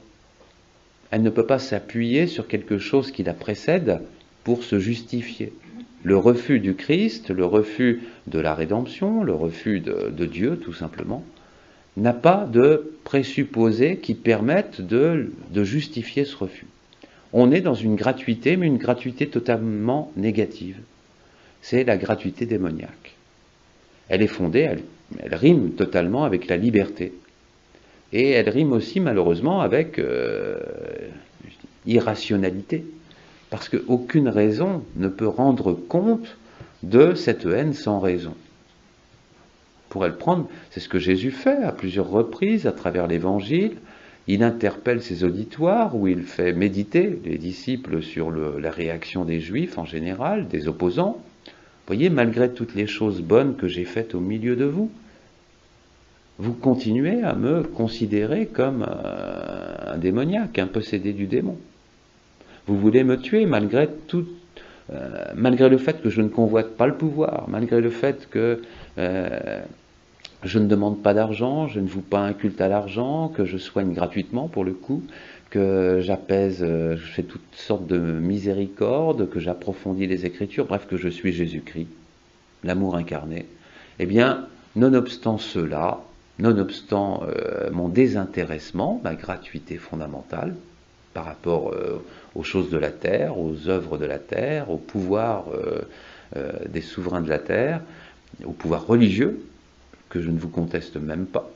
Elle ne peut pas s'appuyer sur quelque chose qui la précède pour se justifier. Le refus du Christ, le refus de la rédemption, le refus de Dieu, tout simplement, n'a pas de présupposés qui permettent de justifier ce refus. On est dans une gratuité, mais une gratuité totalement négative. C'est la gratuité démoniaque. Elle est fondée, elle rime totalement avec la liberté. Et elle rime aussi malheureusement avec irrationalité. Parce qu'aucune raison ne peut rendre compte de cette haine sans raison. On pourrait le prendre, c'est ce que Jésus fait à plusieurs reprises à travers l'Évangile. Il interpelle ses auditoires où il fait méditer les disciples sur la réaction des Juifs en général, des opposants. Vous voyez, malgré toutes les choses bonnes que j'ai faites au milieu de vous, vous continuez à me considérer comme un démoniaque, un possédé du démon. Vous voulez me tuer malgré le fait que je ne convoite pas le pouvoir, malgré le fait que je ne demande pas d'argent, je ne voue pas un culte à l'argent, que je soigne gratuitement pour le coup, que j'apaise, je fais toutes sortes de miséricordes, que j'approfondis les Écritures, bref, que je suis Jésus-Christ, l'amour incarné. Eh bien, nonobstant cela, nonobstant mon désintéressement, ma gratuité fondamentale, par rapport aux choses de la terre, aux œuvres de la terre, au pouvoir des souverains de la terre, au pouvoir religieux, que je ne vous conteste même pas,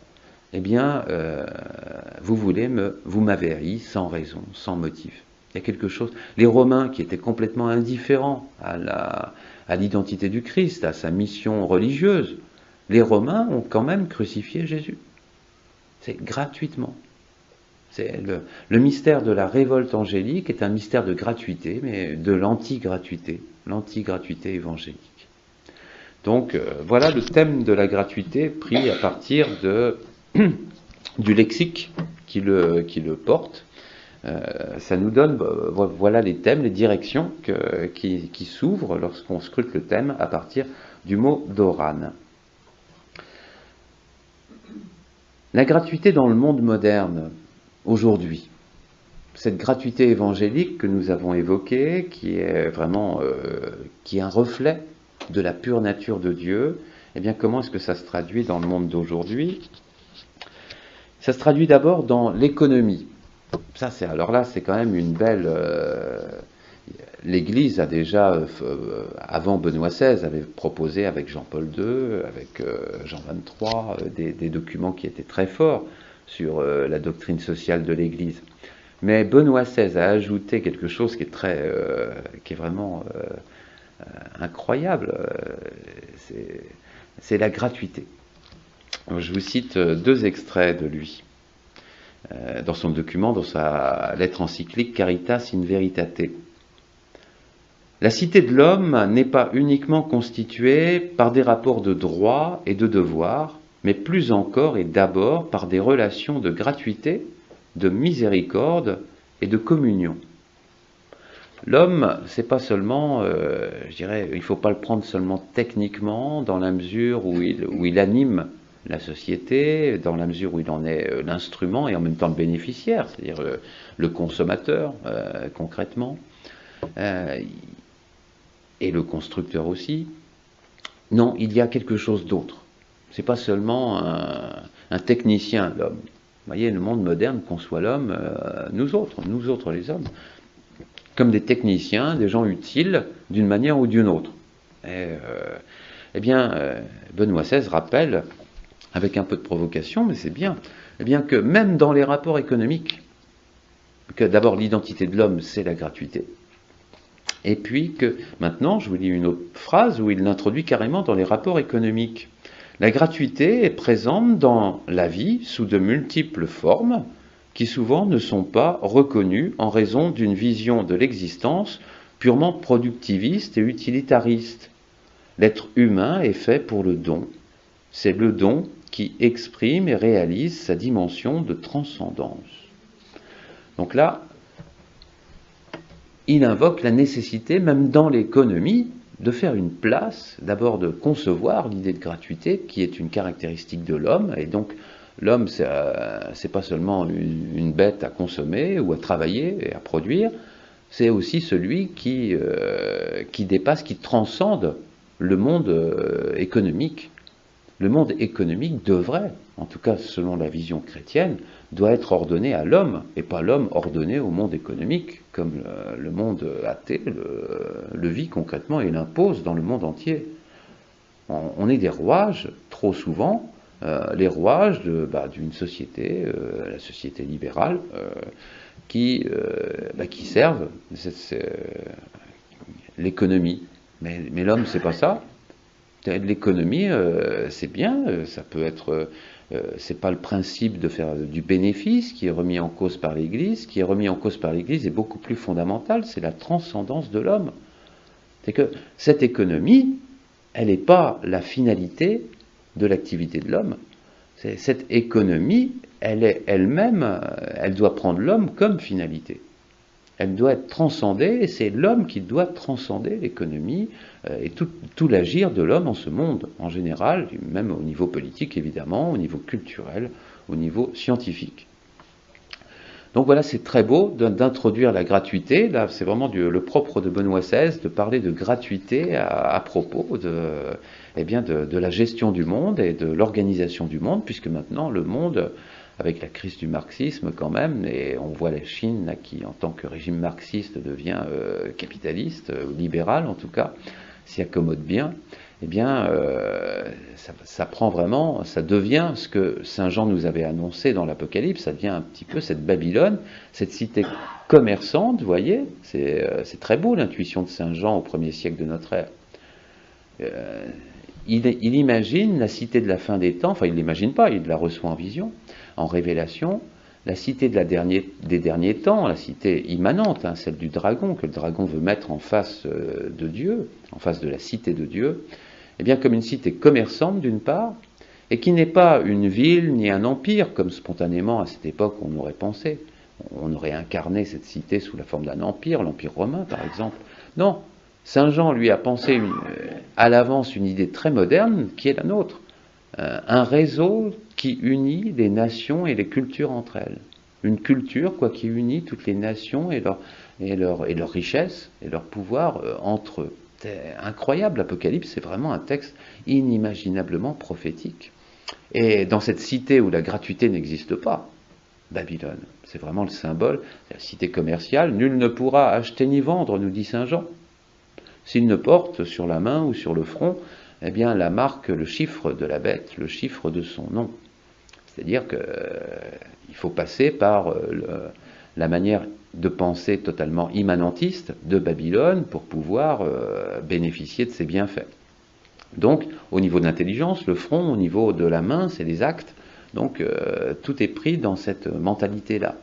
eh bien, vous m'avez haï sans raison, sans motif. Il y a quelque chose. Les Romains, qui étaient complètement indifférents à l'identité du Christ, à sa mission religieuse, les Romains ont quand même crucifié Jésus. C'est gratuitement. C'est le mystère de la révolte angélique est un mystère de gratuité, mais de l'anti-gratuité évangélique. Donc voilà le thème de la gratuité pris à partir du lexique qui le porte. Ça nous donne, voilà les thèmes, les directions qui s'ouvrent lorsqu'on scrute le thème à partir du mot d'Oran. La gratuité dans le monde moderne, aujourd'hui, cette gratuité évangélique que nous avons évoquée, qui est vraiment qui est un reflet de la pure nature de Dieu, eh bien comment est-ce que ça se traduit dans le monde d'aujourd'hui? Ça se traduit d'abord dans l'économie. Alors là, c'est quand même une belle... L'Église a déjà, avant Benoît XVI, avait proposé avec Jean-Paul II, avec Jean XXIII, des documents qui étaient très forts sur la doctrine sociale de l'Église. Mais Benoît XVI a ajouté quelque chose qui est vraiment incroyable, c'est la gratuité. Je vous cite deux extraits de lui, dans son document, dans sa lettre encyclique Caritas in Veritate. La cité de l'homme n'est pas uniquement constituée par des rapports de droits et de devoirs, mais plus encore et d'abord par des relations de gratuité, de miséricorde et de communion. L'homme, c'est pas seulement, je dirais, il ne faut pas le prendre seulement techniquement, dans la mesure où il anime la société, dans la mesure où il en est l'instrument et en même temps le bénéficiaire, c'est-à-dire le consommateur, concrètement. Et le constructeur aussi. Non, il y a quelque chose d'autre. C'est pas seulement un technicien, l'homme. Vous voyez, le monde moderne conçoit l'homme, nous autres les hommes, comme des techniciens, des gens utiles d'une manière ou d'une autre. Eh bien, Benoît XVI rappelle, avec un peu de provocation, mais c'est bien, eh bien que même dans les rapports économiques, que d'abord l'identité de l'homme, c'est la gratuité. Et puis que maintenant, je vous lis une autre phrase où il l'introduit carrément dans les rapports économiques. La gratuité est présente dans la vie sous de multiples formes qui souvent ne sont pas reconnues en raison d'une vision de l'existence purement productiviste et utilitariste. L'être humain est fait pour le don. C'est le don qui exprime et réalise sa dimension de transcendance. Donc là, il invoque la nécessité, même dans l'économie, de faire une place, d'abord de concevoir l'idée de gratuité, qui est une caractéristique de l'homme, et donc l'homme, c'est pas seulement une bête à consommer ou à travailler et à produire, c'est aussi celui qui dépasse, qui transcende le monde économique. Le monde économique devrait, en tout cas selon la vision chrétienne, doit être ordonné à l'homme, et pas l'homme ordonné au monde économique, comme le monde athée le vit concrètement et l'impose dans le monde entier. On est des rouages, trop souvent, les rouages d'une société, la société libérale, qui servent l'économie. Mais l'homme, c'est pas ça. L'économie, c'est bien, ça peut être... c'est pas le principe de faire du bénéfice qui est remis en cause par l'Église. Ce qui est remis en cause par l'Église est beaucoup plus fondamental, c'est la transcendance de l'homme. C'est que cette économie, elle n'est pas la finalité de l'activité de l'homme. Cette économie, elle est elle-même, elle doit prendre l'homme comme finalité. Elle doit être transcendée, et c'est l'homme qui doit transcender l'économie et tout l'agir de l'homme en ce monde, en général, même au niveau politique évidemment, au niveau culturel, au niveau scientifique. Donc voilà, c'est très beau d'introduire la gratuité. Là, c'est vraiment le propre de Benoît XVI de parler de gratuité à propos de la gestion du monde et de l'organisation du monde, puisque maintenant le monde, avec la crise du marxisme quand même, et on voit la Chine là, qui en tant que régime marxiste devient capitaliste, libéral en tout cas, s'y accommode bien, eh bien ça prend vraiment, ça devient ce que Saint Jean nous avait annoncé dans l'Apocalypse, ça devient un petit peu cette Babylone, cette cité commerçante, vous voyez, c'est très beau l'intuition de Saint Jean au 1er siècle de notre ère. Il imagine la cité de la fin des temps, enfin il ne l'imagine pas, il la reçoit en vision, en révélation, la cité des derniers temps, la cité immanente, celle du dragon, que le dragon veut mettre en face de Dieu, en face de la cité de Dieu, eh bien comme une cité commerçante d'une part, et qui n'est pas une ville ni un empire, comme spontanément à cette époque on aurait pensé. On aurait incarné cette cité sous la forme d'un empire, l'Empire romain par exemple. Non, Saint Jean lui a pensé à l'avance une idée très moderne qui est la nôtre. Un réseau qui unit les nations et les cultures entre elles. Une culture qui unit toutes les nations et leur richesse et leur pouvoir entre eux. C'est incroyable, l'Apocalypse, c'est vraiment un texte inimaginablement prophétique. Et dans cette cité où la gratuité n'existe pas, Babylone, c'est vraiment le symbole, c'est la cité commerciale, nul ne pourra acheter ni vendre, nous dit Saint Jean. S'il ne porte sur la main ou sur le front, eh bien la marque, le chiffre de la bête, le chiffre de son nom. C'est-à-dire qu'il faut passer par la manière de penser totalement immanentiste de Babylone pour pouvoir bénéficier de ses bienfaits. Donc, au niveau de l'intelligence, le front, au niveau de la main, c'est les actes. Donc, tout est pris dans cette mentalité-là.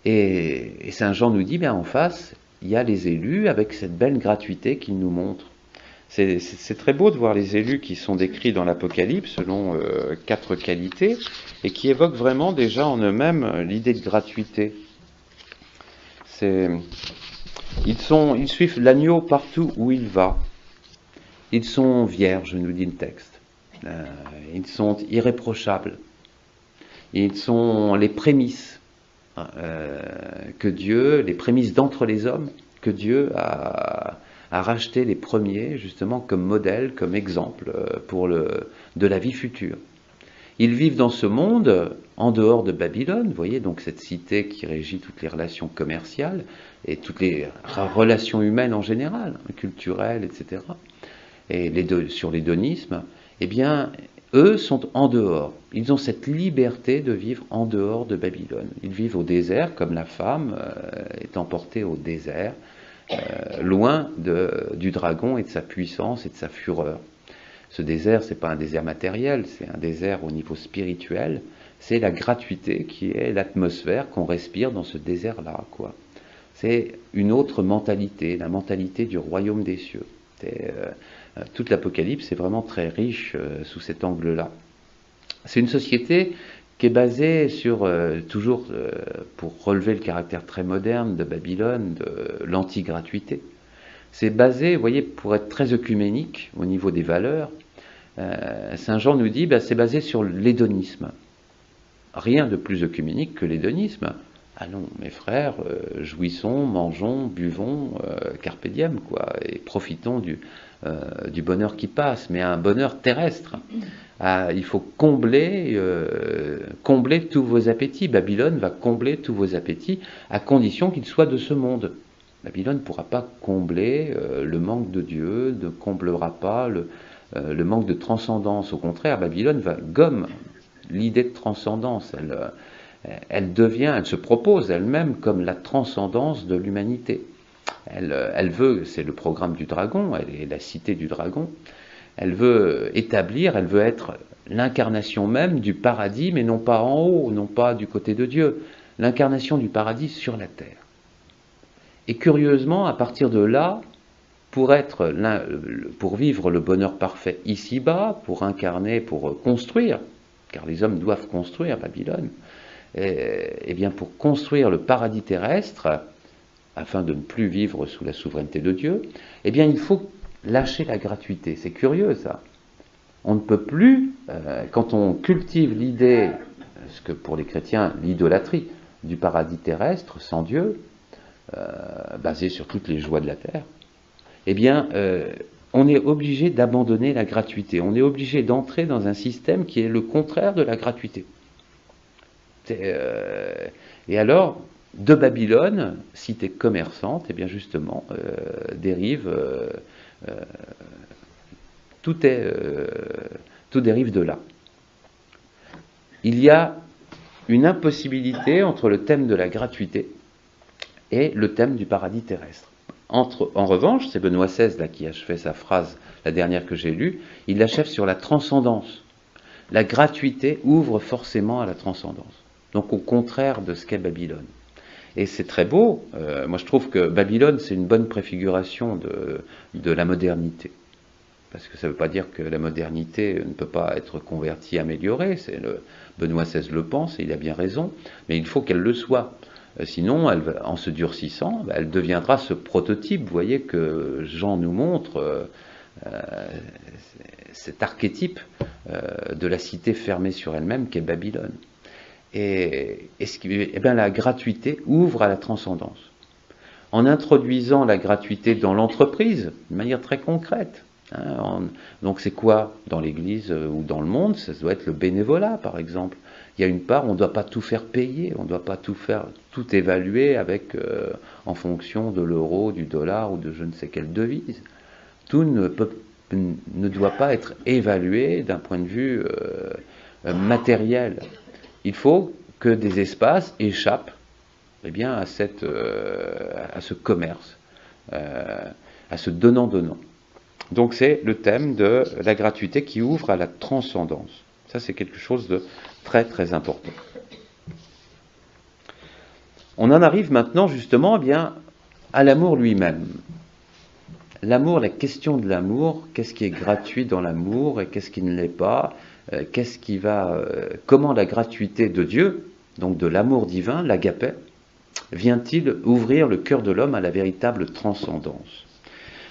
Et Saint Jean nous dit, bien en face, il y a les élus avec cette belle gratuité qu'ils nous montrent. C'est très beau de voir les élus qui sont décrits dans l'Apocalypse selon 4 qualités et qui évoquent vraiment déjà en eux-mêmes l'idée de gratuité. Ils suivent l'agneau partout où il va. Ils sont vierges, nous dit le texte. Ils sont irréprochables. Ils sont les prémices les prémices d'entre les hommes, que Dieu a racheté les premiers, justement, comme modèle, comme exemple de la vie future. Ils vivent dans ce monde, en dehors de Babylone, vous voyez, donc cette cité qui régit toutes les relations commerciales et toutes les relations humaines en général, culturelles, etc. Et sur l'hédonisme, eh bien, eux sont en dehors. Ils ont cette liberté de vivre en dehors de Babylone. Ils vivent au désert, comme la femme est emportée au désert, loin du dragon et de sa puissance et de sa fureur. Ce désert, c'est pas un désert matériel, c'est un désert au niveau spirituel. C'est la gratuité qui est l'atmosphère qu'on respire dans ce désert-là, quoi. C'est une autre mentalité, la mentalité du royaume des cieux. Toute l'Apocalypse est vraiment très riche sous cet angle-là. C'est une société qui est basée sur, toujours pour relever le caractère très moderne de Babylone, de l'anti-gratuité. C'est basé, vous voyez, pour être très œcuménique au niveau des valeurs, Saint Jean nous dit, c'est basé sur l'hédonisme. Rien de plus œcuménique que l'hédonisme. Allons, mes frères, jouissons, mangeons, buvons, carpe diem, quoi, et profitons du bonheur qui passe, mais un bonheur terrestre. Il faut combler tous vos appétits. Babylone va combler tous vos appétits, à condition qu'ils soient de ce monde. Babylone ne pourra pas combler le manque de Dieu, ne comblera pas le manque de transcendance. Au contraire, Babylone gomme l'idée de transcendance. Elle se propose elle-même comme la transcendance de l'humanité. Elle veut, c'est le programme du dragon, elle est la cité du dragon, elle veut être l'incarnation même du paradis, mais non pas en haut, non pas du côté de Dieu, l'incarnation du paradis sur la terre. Et curieusement, à partir de là, pour vivre le bonheur parfait ici-bas, pour incarner, pour construire, car les hommes doivent construire Babylone, et bien pour construire le paradis terrestre, afin de ne plus vivre sous la souveraineté de Dieu, eh bien il faut lâcher la gratuité. C'est curieux ça. On ne peut plus, quand on cultive l'idée, ce que pour les chrétiens, l'idolâtrie du paradis terrestre sans Dieu, basée sur toutes les joies de la terre, eh bien on est obligé d'abandonner la gratuité. On est obligé d'entrer dans un système qui est le contraire de la gratuité. Et alors, de Babylone, cité commerçante, et bien justement, dérive, tout dérive de là. Il y a une impossibilité entre le thème de la gratuité et le thème du paradis terrestre. En revanche, c'est Benoît XVI là, qui achevait sa phrase, la dernière que j'ai lue, il l'achève sur la transcendance. La gratuité ouvre forcément à la transcendance. Donc au contraire de ce qu'est Babylone. Et c'est très beau. Moi je trouve que Babylone c'est une bonne préfiguration de la modernité. Parce que ça ne veut pas dire que la modernité ne peut pas être convertie, améliorée. Benoît XVI le pense et il a bien raison. Mais il faut qu'elle le soit. Sinon, en se durcissant, elle deviendra ce prototype, vous voyez, que Jean nous montre, cet archétype de la cité fermée sur elle-même qu'est Babylone. Et la gratuité ouvre à la transcendance. En introduisant la gratuité dans l'entreprise, de manière très concrète. Donc c'est quoi dans l'Église ou dans le monde? Ça doit être le bénévolat, par exemple. Il y a une part, on ne doit pas tout faire payer, on ne doit pas tout évaluer en fonction de l'euro, du dollar ou de je ne sais quelle devise. Tout ne doit pas être évalué d'un point de vue matériel. Il faut que des espaces échappent à ce commerce, à ce donnant-donnant. Donc c'est le thème de la gratuité qui ouvre à la transcendance. Ça, c'est quelque chose de très très important. On en arrive maintenant justement eh bien, à l'amour lui-même. L'amour, la question de l'amour, qu'est-ce qui est gratuit dans l'amour et qu'est-ce qui ne l'est pas, comment la gratuité de Dieu, donc de l'amour divin, l'agapé, vient-il ouvrir le cœur de l'homme à la véritable transcendance?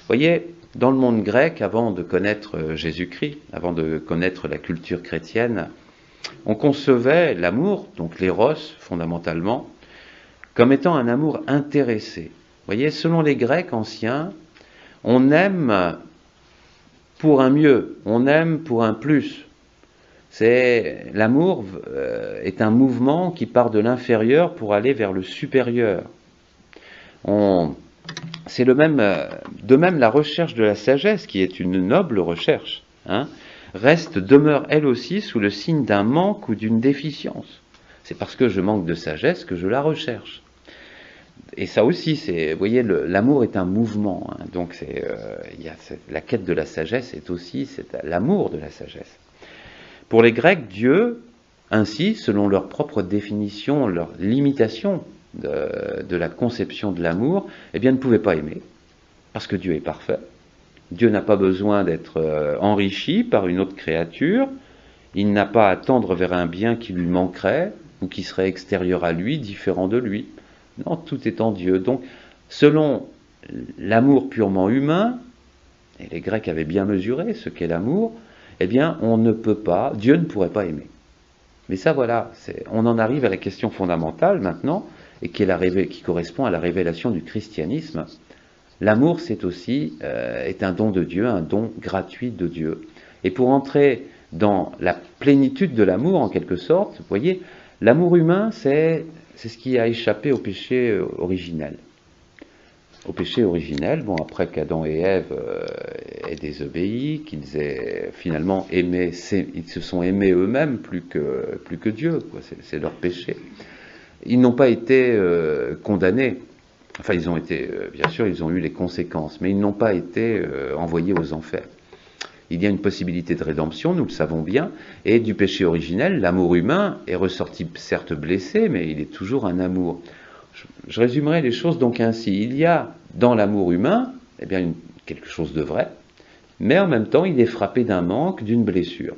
Vous voyez, dans le monde grec, avant de connaître Jésus-Christ, avant de connaître la culture chrétienne, on concevait l'amour, donc l'éros fondamentalement, comme étant un amour intéressé. Vous voyez, selon les Grecs anciens, on aime pour un mieux, on aime pour un plus. L'amour est un mouvement qui part de l'inférieur pour aller vers le supérieur. C'est de même la recherche de la sagesse, qui est une noble recherche, demeure elle aussi sous le signe d'un manque ou d'une déficience. C'est parce que je manque de sagesse que je la recherche. Et ça aussi, vous voyez, l'amour est un mouvement. Donc la quête de la sagesse est aussi l'amour de la sagesse. Pour les Grecs, Dieu, ainsi, selon leur propre définition, leur limitation de la conception de l'amour, eh bien, ne pouvait pas aimer, parce que Dieu est parfait. Dieu n'a pas besoin d'être enrichi par une autre créature. Il n'a pas à tendre vers un bien qui lui manquerait, ou qui serait extérieur à lui, différent de lui. Non, tout est en Dieu. Donc, selon l'amour purement humain, et les Grecs avaient bien mesuré ce qu'est l'amour, eh bien, Dieu ne pourrait pas aimer. Mais ça, voilà, on en arrive à la question fondamentale maintenant, et qui correspond à la révélation du christianisme. L'amour, est un don de Dieu, un don gratuit de Dieu. Et pour entrer dans la plénitude de l'amour, en quelque sorte, vous voyez, l'amour humain, c'est ce qui a échappé au péché originel. Au péché originel, après qu'Adam et Ève aient désobéi, qu'ils aient finalement aimé, ils se sont aimés eux-mêmes plus que Dieu, quoi. C'est leur péché. Ils n'ont pas été condamnés. Enfin, ils ont été, bien sûr, ils ont eu les conséquences, mais ils n'ont pas été envoyés aux enfers. Il y a une possibilité de rédemption, nous le savons bien, et du péché originel, l'amour humain est ressorti certes blessé, mais il est toujours un amour. Je résumerai les choses donc ainsi. Il y a dans l'amour humain eh bien, quelque chose de vrai, mais en même temps il est frappé d'un manque, d'une blessure.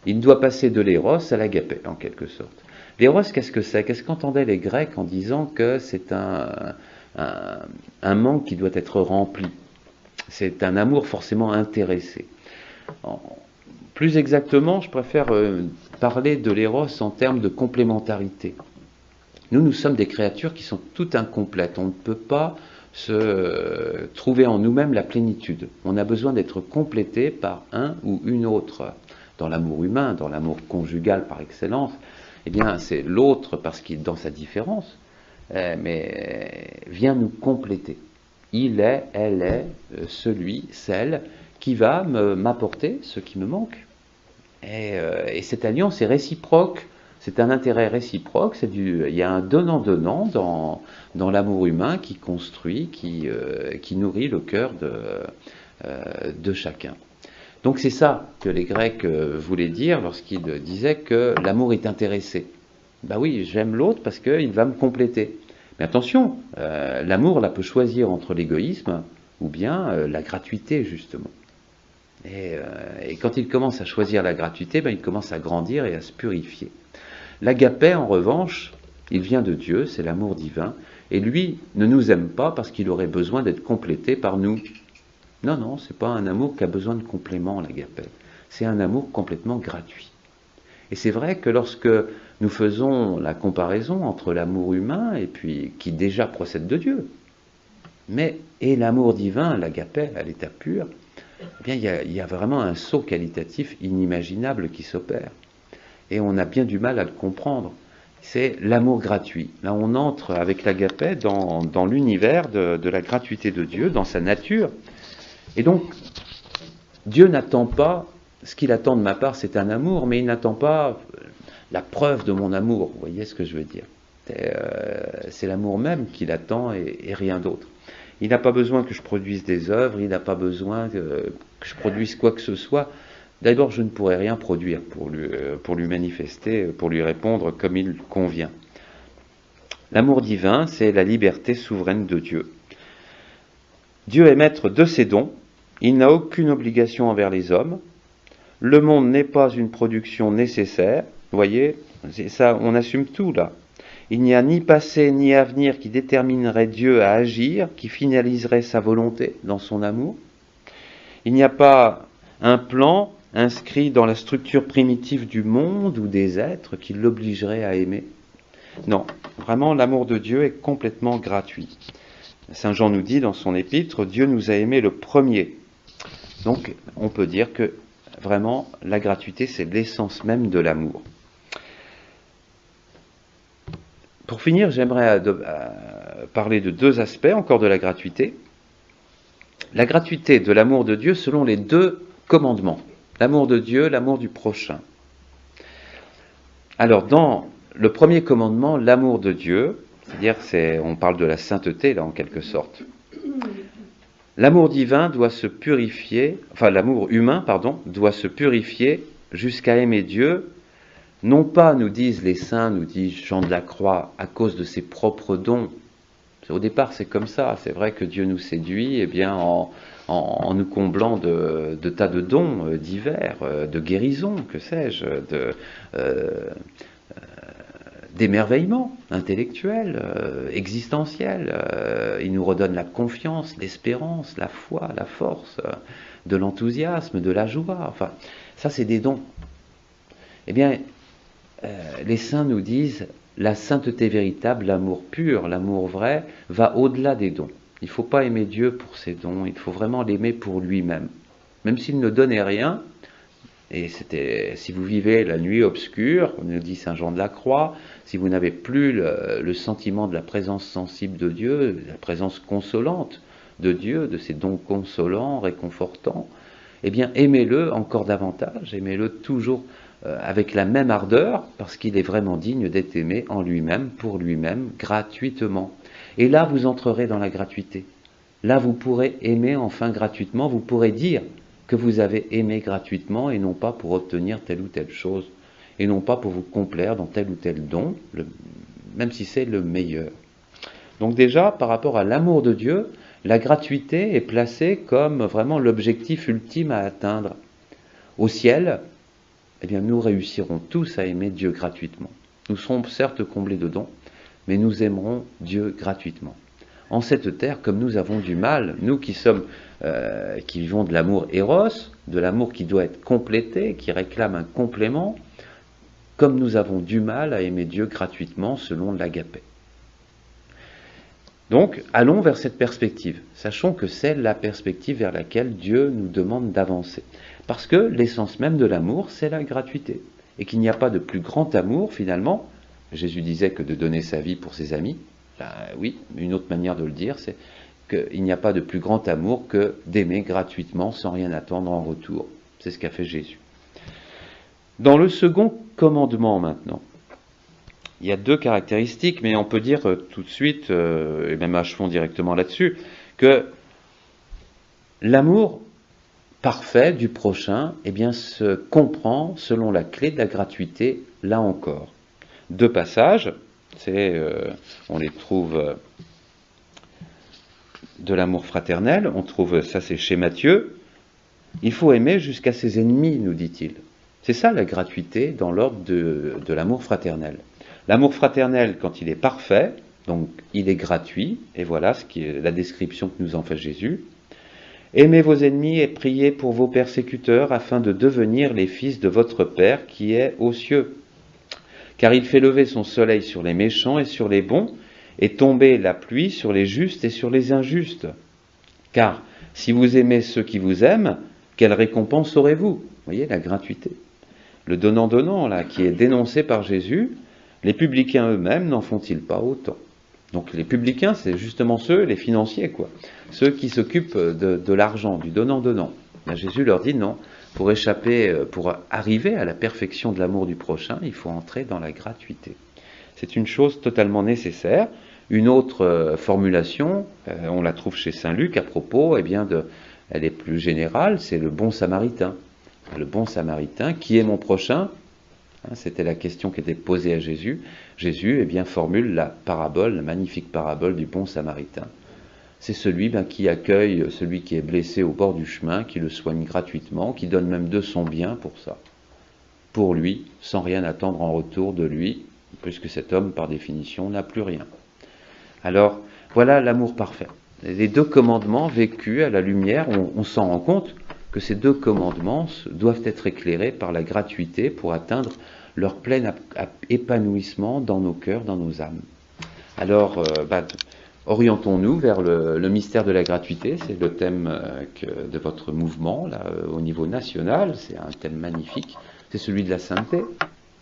Il doit passer de l'éros à l'agapé, en quelque sorte. L'éros, qu'est-ce que c'est? Qu'est-ce qu'entendaient les Grecs en disant que c'est un manque qui doit être rempli? C'est un amour forcément intéressé. Plus exactement, je préfère parler de l'éros en termes de complémentarité. Nous sommes des créatures qui sont toutes incomplètes. On ne peut pas se trouver en nous-mêmes la plénitude. On a besoin d'être complété par un ou une autre. Dans l'amour humain, dans l'amour conjugal par excellence, eh bien, c'est l'autre parce qu'il est dans sa différence, mais vient nous compléter. Il est, elle est, celui, celle qui va m'apporter ce qui me manque. Et cette alliance est réciproque. C'est un intérêt réciproque, il y a un donnant-donnant dans l'amour humain qui construit, qui nourrit le cœur de chacun. Donc c'est ça que les Grecs voulaient dire lorsqu'ils disaient que l'amour est intéressé. Ben oui, j'aime l'autre parce qu'il va me compléter. Mais attention, l'amour là peut choisir entre l'égoïsme ou bien la gratuité justement. Et quand il commence à choisir la gratuité, il commence à grandir et à se purifier. L'agapé, en revanche, il vient de Dieu, c'est l'amour divin, et lui ne nous aime pas parce qu'il aurait besoin d'être complété par nous. Non, c'est pas un amour qui a besoin de complément, l'agapé. C'est un amour complètement gratuit. Et c'est vrai que lorsque nous faisons la comparaison entre l'amour humain et puis qui déjà procède de Dieu, et l'amour divin, l'agapé, à l'état pur, eh bien il y a vraiment un saut qualitatif inimaginable qui s'opère. Et on a bien du mal à le comprendre. C'est l'amour gratuit. Là, on entre avec l'agapé dans l'univers de la gratuité de Dieu, dans sa nature. Et donc, Dieu n'attend pas, ce qu'il attend de ma part, c'est un amour, mais il n'attend pas la preuve de mon amour. Vous voyez ce que je veux dire? C'est l'amour même qu'il attend et rien d'autre. Il n'a pas besoin que je produise des œuvres, il n'a pas besoin que je produise quoi que ce soit. D'abord, je ne pourrais rien produire pour lui manifester, pour lui répondre comme il convient. L'amour divin, c'est la liberté souveraine de Dieu. Dieu est maître de ses dons, il n'a aucune obligation envers les hommes, le monde n'est pas une production nécessaire, vous voyez, c'est ça, on assume tout là. Il n'y a ni passé ni avenir qui déterminerait Dieu à agir, qui finaliserait sa volonté dans son amour. Il n'y a pas un plan inscrit dans la structure primitive du monde ou des êtres qui l'obligerait à aimer. Non, vraiment l'amour de Dieu est complètement gratuit. Saint Jean nous dit dans son épître, Dieu nous a aimés le premier. Donc on peut dire que vraiment la gratuité c'est l'essence même de l'amour. Pour finir, j'aimerais parler de deux aspects encore de la gratuité. La gratuité de l'amour de Dieu selon les deux commandements. L'amour de Dieu, l'amour du prochain. Alors dans le premier commandement, l'amour de Dieu, c'est-à-dire on parle de la sainteté là en quelque sorte. L'amour divin doit se purifier, enfin l'amour humain, pardon, doit se purifier jusqu'à aimer Dieu, non pas, nous disent les saints, nous dit Jean de la Croix, à cause de ses propres dons. Au départ, c'est comme ça. C'est vrai que Dieu nous séduit, eh bien, en nous comblant de tas de dons divers, de guérison, que sais-je, d'émerveillement intellectuel, existentiel. Il nous redonne la confiance, l'espérance, la foi, la force, de l'enthousiasme, de la joie. Enfin, ça, c'est des dons. Eh bien, les saints nous disent la sainteté véritable, l'amour pur, l'amour vrai, va au-delà des dons. Il ne faut pas aimer Dieu pour ses dons, il faut vraiment l'aimer pour lui-même. Même s'il ne donnait rien, et si vous vivez la nuit obscure, comme nous dit Saint Jean de la Croix, si vous n'avez plus le sentiment de la présence sensible de Dieu, la présence consolante de Dieu, de ses dons consolants, réconfortants, eh bien aimez-le encore davantage, aimez-le toujours avec la même ardeur, parce qu'il est vraiment digne d'être aimé en lui-même, pour lui-même, gratuitement. Et là, vous entrerez dans la gratuité. Là, vous pourrez aimer enfin gratuitement, vous pourrez dire que vous avez aimé gratuitement, et non pas pour obtenir telle ou telle chose, et non pas pour vous complaire dans tel ou tel don, même si c'est le meilleur. Donc déjà, par rapport à l'amour de Dieu, la gratuité est placée comme vraiment l'objectif ultime à atteindre. Au ciel, eh bien, nous réussirons tous à aimer Dieu gratuitement. Nous serons certes comblés de dons, mais nous aimerons Dieu gratuitement. En cette terre, comme nous avons du mal, nous qui vivons de l'amour éros, de l'amour qui doit être complété, qui réclame un complément, comme nous avons du mal à aimer Dieu gratuitement selon l'agapé. Donc, allons vers cette perspective. Sachons que c'est la perspective vers laquelle Dieu nous demande d'avancer. Parce que l'essence même de l'amour, c'est la gratuité. Et qu'il n'y a pas de plus grand amour, finalement. Jésus disait que de donner sa vie pour ses amis. Ben, oui, une autre manière de le dire, c'est qu'il n'y a pas de plus grand amour que d'aimer gratuitement sans rien attendre en retour. C'est ce qu'a fait Jésus. Dans le second commandement maintenant, il y a deux caractéristiques, mais on peut dire tout de suite, et même achevons directement là-dessus, que l'amour parfait du prochain, eh bien, se comprend selon la clé de la gratuité, là encore. Deux passages, on les trouve de l'amour fraternel, on trouve, ça c'est chez Matthieu, il faut aimer jusqu'à ses ennemis, nous dit-il. C'est ça la gratuité dans l'ordre de l'amour fraternel. L'amour fraternel, quand il est parfait, donc il est gratuit, et voilà ce qui est la description que nous en fait Jésus. Aimez vos ennemis et priez pour vos persécuteurs afin de devenir les fils de votre Père qui est aux cieux. Car il fait lever son soleil sur les méchants et sur les bons, et tomber la pluie sur les justes et sur les injustes. Car si vous aimez ceux qui vous aiment, quelle récompense aurez-vous ? Vous voyez, la gratuité. Le donnant-donnant, là, qui est dénoncé par Jésus, les publicains eux-mêmes n'en font-ils pas autant ? Donc les publicains, c'est justement ceux, les financiers, quoi. Ceux qui s'occupent de l'argent, du donnant-donnant. Là, Jésus leur dit non, pour arriver à la perfection de l'amour du prochain, il faut entrer dans la gratuité. C'est une chose totalement nécessaire. Une autre formulation, on la trouve chez saint Luc à propos, elle est plus générale, c'est le bon samaritain. Le bon samaritain, qui est mon prochain? C'était la question qui était posée à Jésus. Jésus formule la parabole, la magnifique parabole du bon samaritain. C'est celui qui accueille celui qui est blessé au bord du chemin, qui le soigne gratuitement, qui donne même de son bien pour ça. Pour lui, sans rien attendre en retour de lui, puisque cet homme, par définition, n'a plus rien. Alors, voilà l'amour parfait. Les 2 commandements vécus à la lumière, on s'en rend compte que ces 2 commandements doivent être éclairés par la gratuité pour atteindre leur plein épanouissement dans nos cœurs, dans nos âmes. Alors, orientons-nous vers le mystère de la gratuité. C'est le thème de votre mouvement, là, au niveau national. C'est un thème magnifique. C'est celui de la sainteté,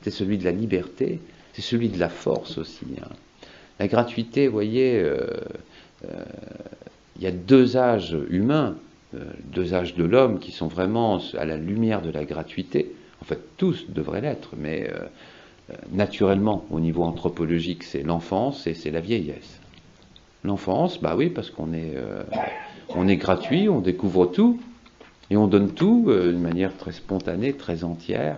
c'est celui de la liberté, c'est celui de la force aussi. La gratuité, vous voyez, il y a 2 âges humains, 2 âges de l'homme qui sont vraiment à la lumière de la gratuité. En fait, tous devraient l'être, mais naturellement, au niveau anthropologique, c'est l'enfance et c'est la vieillesse. L'enfance, oui, parce qu'on est gratuit, on découvre tout, et on donne tout d'une manière très spontanée, très entière,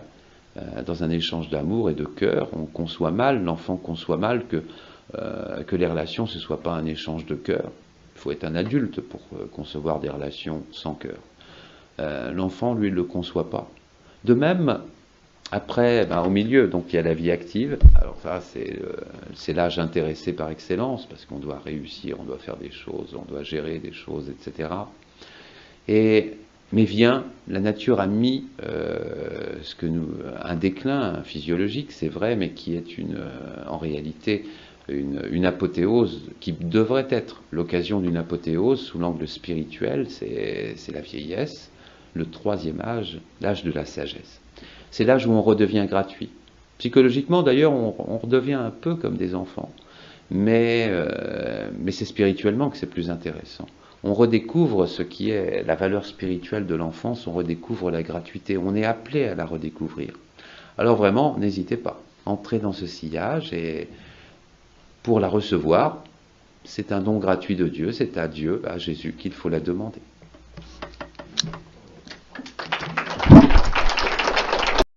dans un échange d'amour et de cœur. On conçoit mal, l'enfant conçoit mal que les relations, ce ne soit pas un échange de cœur. Il faut être un adulte pour concevoir des relations sans cœur. L'enfant, lui, ne le conçoit pas. De même, après, au milieu, donc il y a la vie active. Alors ça, c'est l'âge intéressé par excellence, parce qu'on doit réussir, on doit faire des choses, on doit gérer des choses, etc. Mais la nature a mis un déclin physiologique, c'est vrai, mais qui est en réalité une apothéose, qui devrait être l'occasion d'une apothéose sous l'angle spirituel, c'est la vieillesse, le 3e âge, l'âge de la sagesse. C'est l'âge où on redevient gratuit. Psychologiquement, d'ailleurs, on redevient un peu comme des enfants, mais c'est spirituellement que c'est plus intéressant. On redécouvre ce qui est la valeur spirituelle de l'enfance, on redécouvre la gratuité, on est appelé à la redécouvrir. Alors vraiment, n'hésitez pas, entrez dans ce sillage et pour la recevoir, c'est un don gratuit de Dieu, c'est à Dieu, à Jésus, qu'il faut la demander.